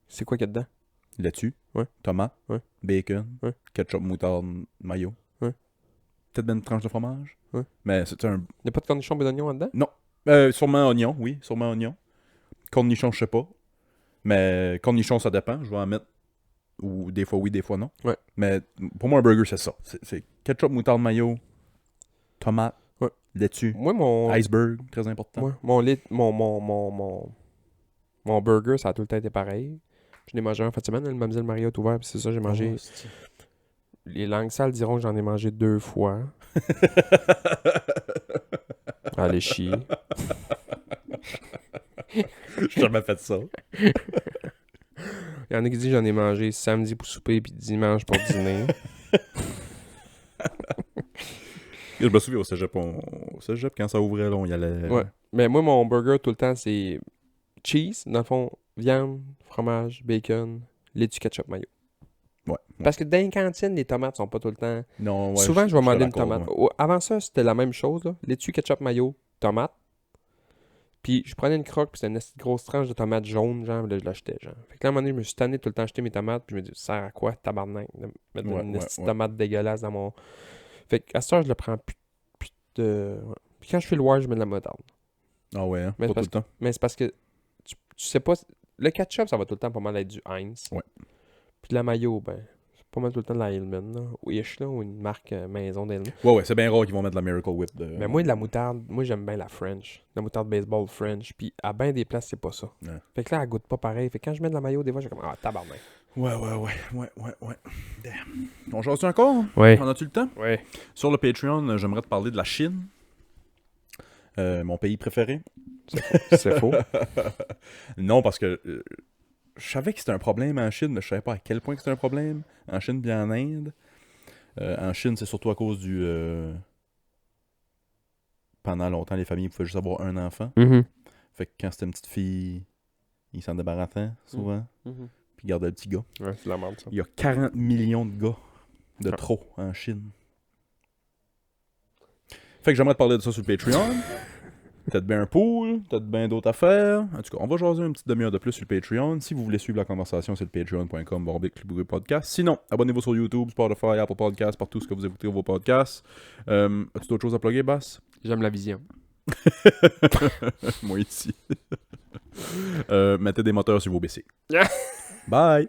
C'est quoi qu'il y a dedans? Laitue, Ouais. tomate, Ouais. bacon, Ouais. ketchup, moutarde, mayo. Ouais. Peut-être bien une tranche de fromage. Ouais. Mais c'est un... Il n'y a pas de cornichons et d'oignons là-dedans? sûrement oignon, oui. Sûrement oignon. Cornichon, je sais pas. Mais cornichon, ça dépend. Je vais en mettre. Ou des fois oui, des fois non. Ouais. Mais pour moi, un burger, c'est ça. C'est ketchup, moutarde, mayo, tomate, Ouais. laitue, Moi, mon. iceberg, très important. Ouais, mon burger, ça a tout le temps été pareil. Je l'ai mangé un fin de semaine, le Mademoiselle Maria est ouvert, puis c'est ça, j'ai mangé. Oh, c'est- Les langues sales diront que j'en ai mangé 2 fois. Allez chier. J'ai jamais fait ça. Il y en a qui disent que j'en ai mangé samedi pour souper puis dimanche pour dîner. Je me souviens au cégep, quand ça ouvrait, là, on y allait. Ouais. Mais moi, mon burger, tout le temps, c'est cheese, dans le fond, viande, fromage, bacon, laitue, ketchup, mayo. Ouais. Parce que dans les cantines, les tomates sont pas tout le temps... Non, ouais, Souvent, je vais demander une suis d'accord, tomate. ouais. Avant ça, c'était la même chose, là. Laitue, ketchup, mayo, tomate. Puis je prenais une croque, puis c'était une grosse tranche de tomates jaunes, genre, là, je l'achetais, genre. Fait que là, à un moment donné, je me suis tanné tout le temps acheter mes tomates, puis je me dis, ça sert à quoi, tabarnak, de mettre Ouais, une ouais, petite ouais. tomate dégueulasse dans mon... Fait qu'à ce temps, je le prends plus de... Ouais. Puis quand je fais le wire, je mets de la moutarde. Ah ouais, hein, Mais pas c'est tout le temps. Mais c'est parce que tu sais pas... Le ketchup, ça va tout le temps pas mal être du Heinz. Ouais. Puis la mayo, ben, pas mal tout le temps de la Hillman, là. Ou Ish, là, ou une marque maison d'Hillman. Ouais, c'est bien rare qu'ils vont mettre de la Miracle Whip. Mais moi, de la moutarde, moi, j'aime bien la French. La moutarde baseball French. Puis à bien des places, c'est pas ça. Ouais. Fait que là, elle goûte pas pareil. Fait que quand je mets de la mayo, des fois, j'ai comme, ah, tabarnak. Ouais. Damn. On jase encore? Ouais. En as-tu le temps? Ouais. Sur le Patreon, j'aimerais te parler de la Chine. Mon pays préféré. C'est faux. Non, parce que je savais que c'était un problème en Chine, mais je savais pas à quel point que c'était un problème. En Chine puis en Inde. En Chine, c'est surtout à cause du... Pendant longtemps, les familles pouvaient juste avoir un enfant. Fait que quand c'était une petite fille, ils s'en débarrassaient souvent. Puis ils gardaient le petit gars. Ouais, c'est de la merde, ça. Il y a 40 millions de gars de trop en Chine. Fait que j'aimerais te parler de ça sur le Patreon. Peut-être bien un pool, peut-être bien d'autres affaires. En tout cas, on va jaser une petite demi-heure de plus sur le Patreon. Si vous voulez suivre la conversation, c'est le patreon.com/podcast. Sinon, abonnez-vous sur YouTube, Spotify, Apple Podcasts, partout ce que vous écoutez vos podcasts. As-tu d'autres choses à plugger, Bass? J'aime la vision. Moi ici. Mettez des moteurs sur vos BC. Bye!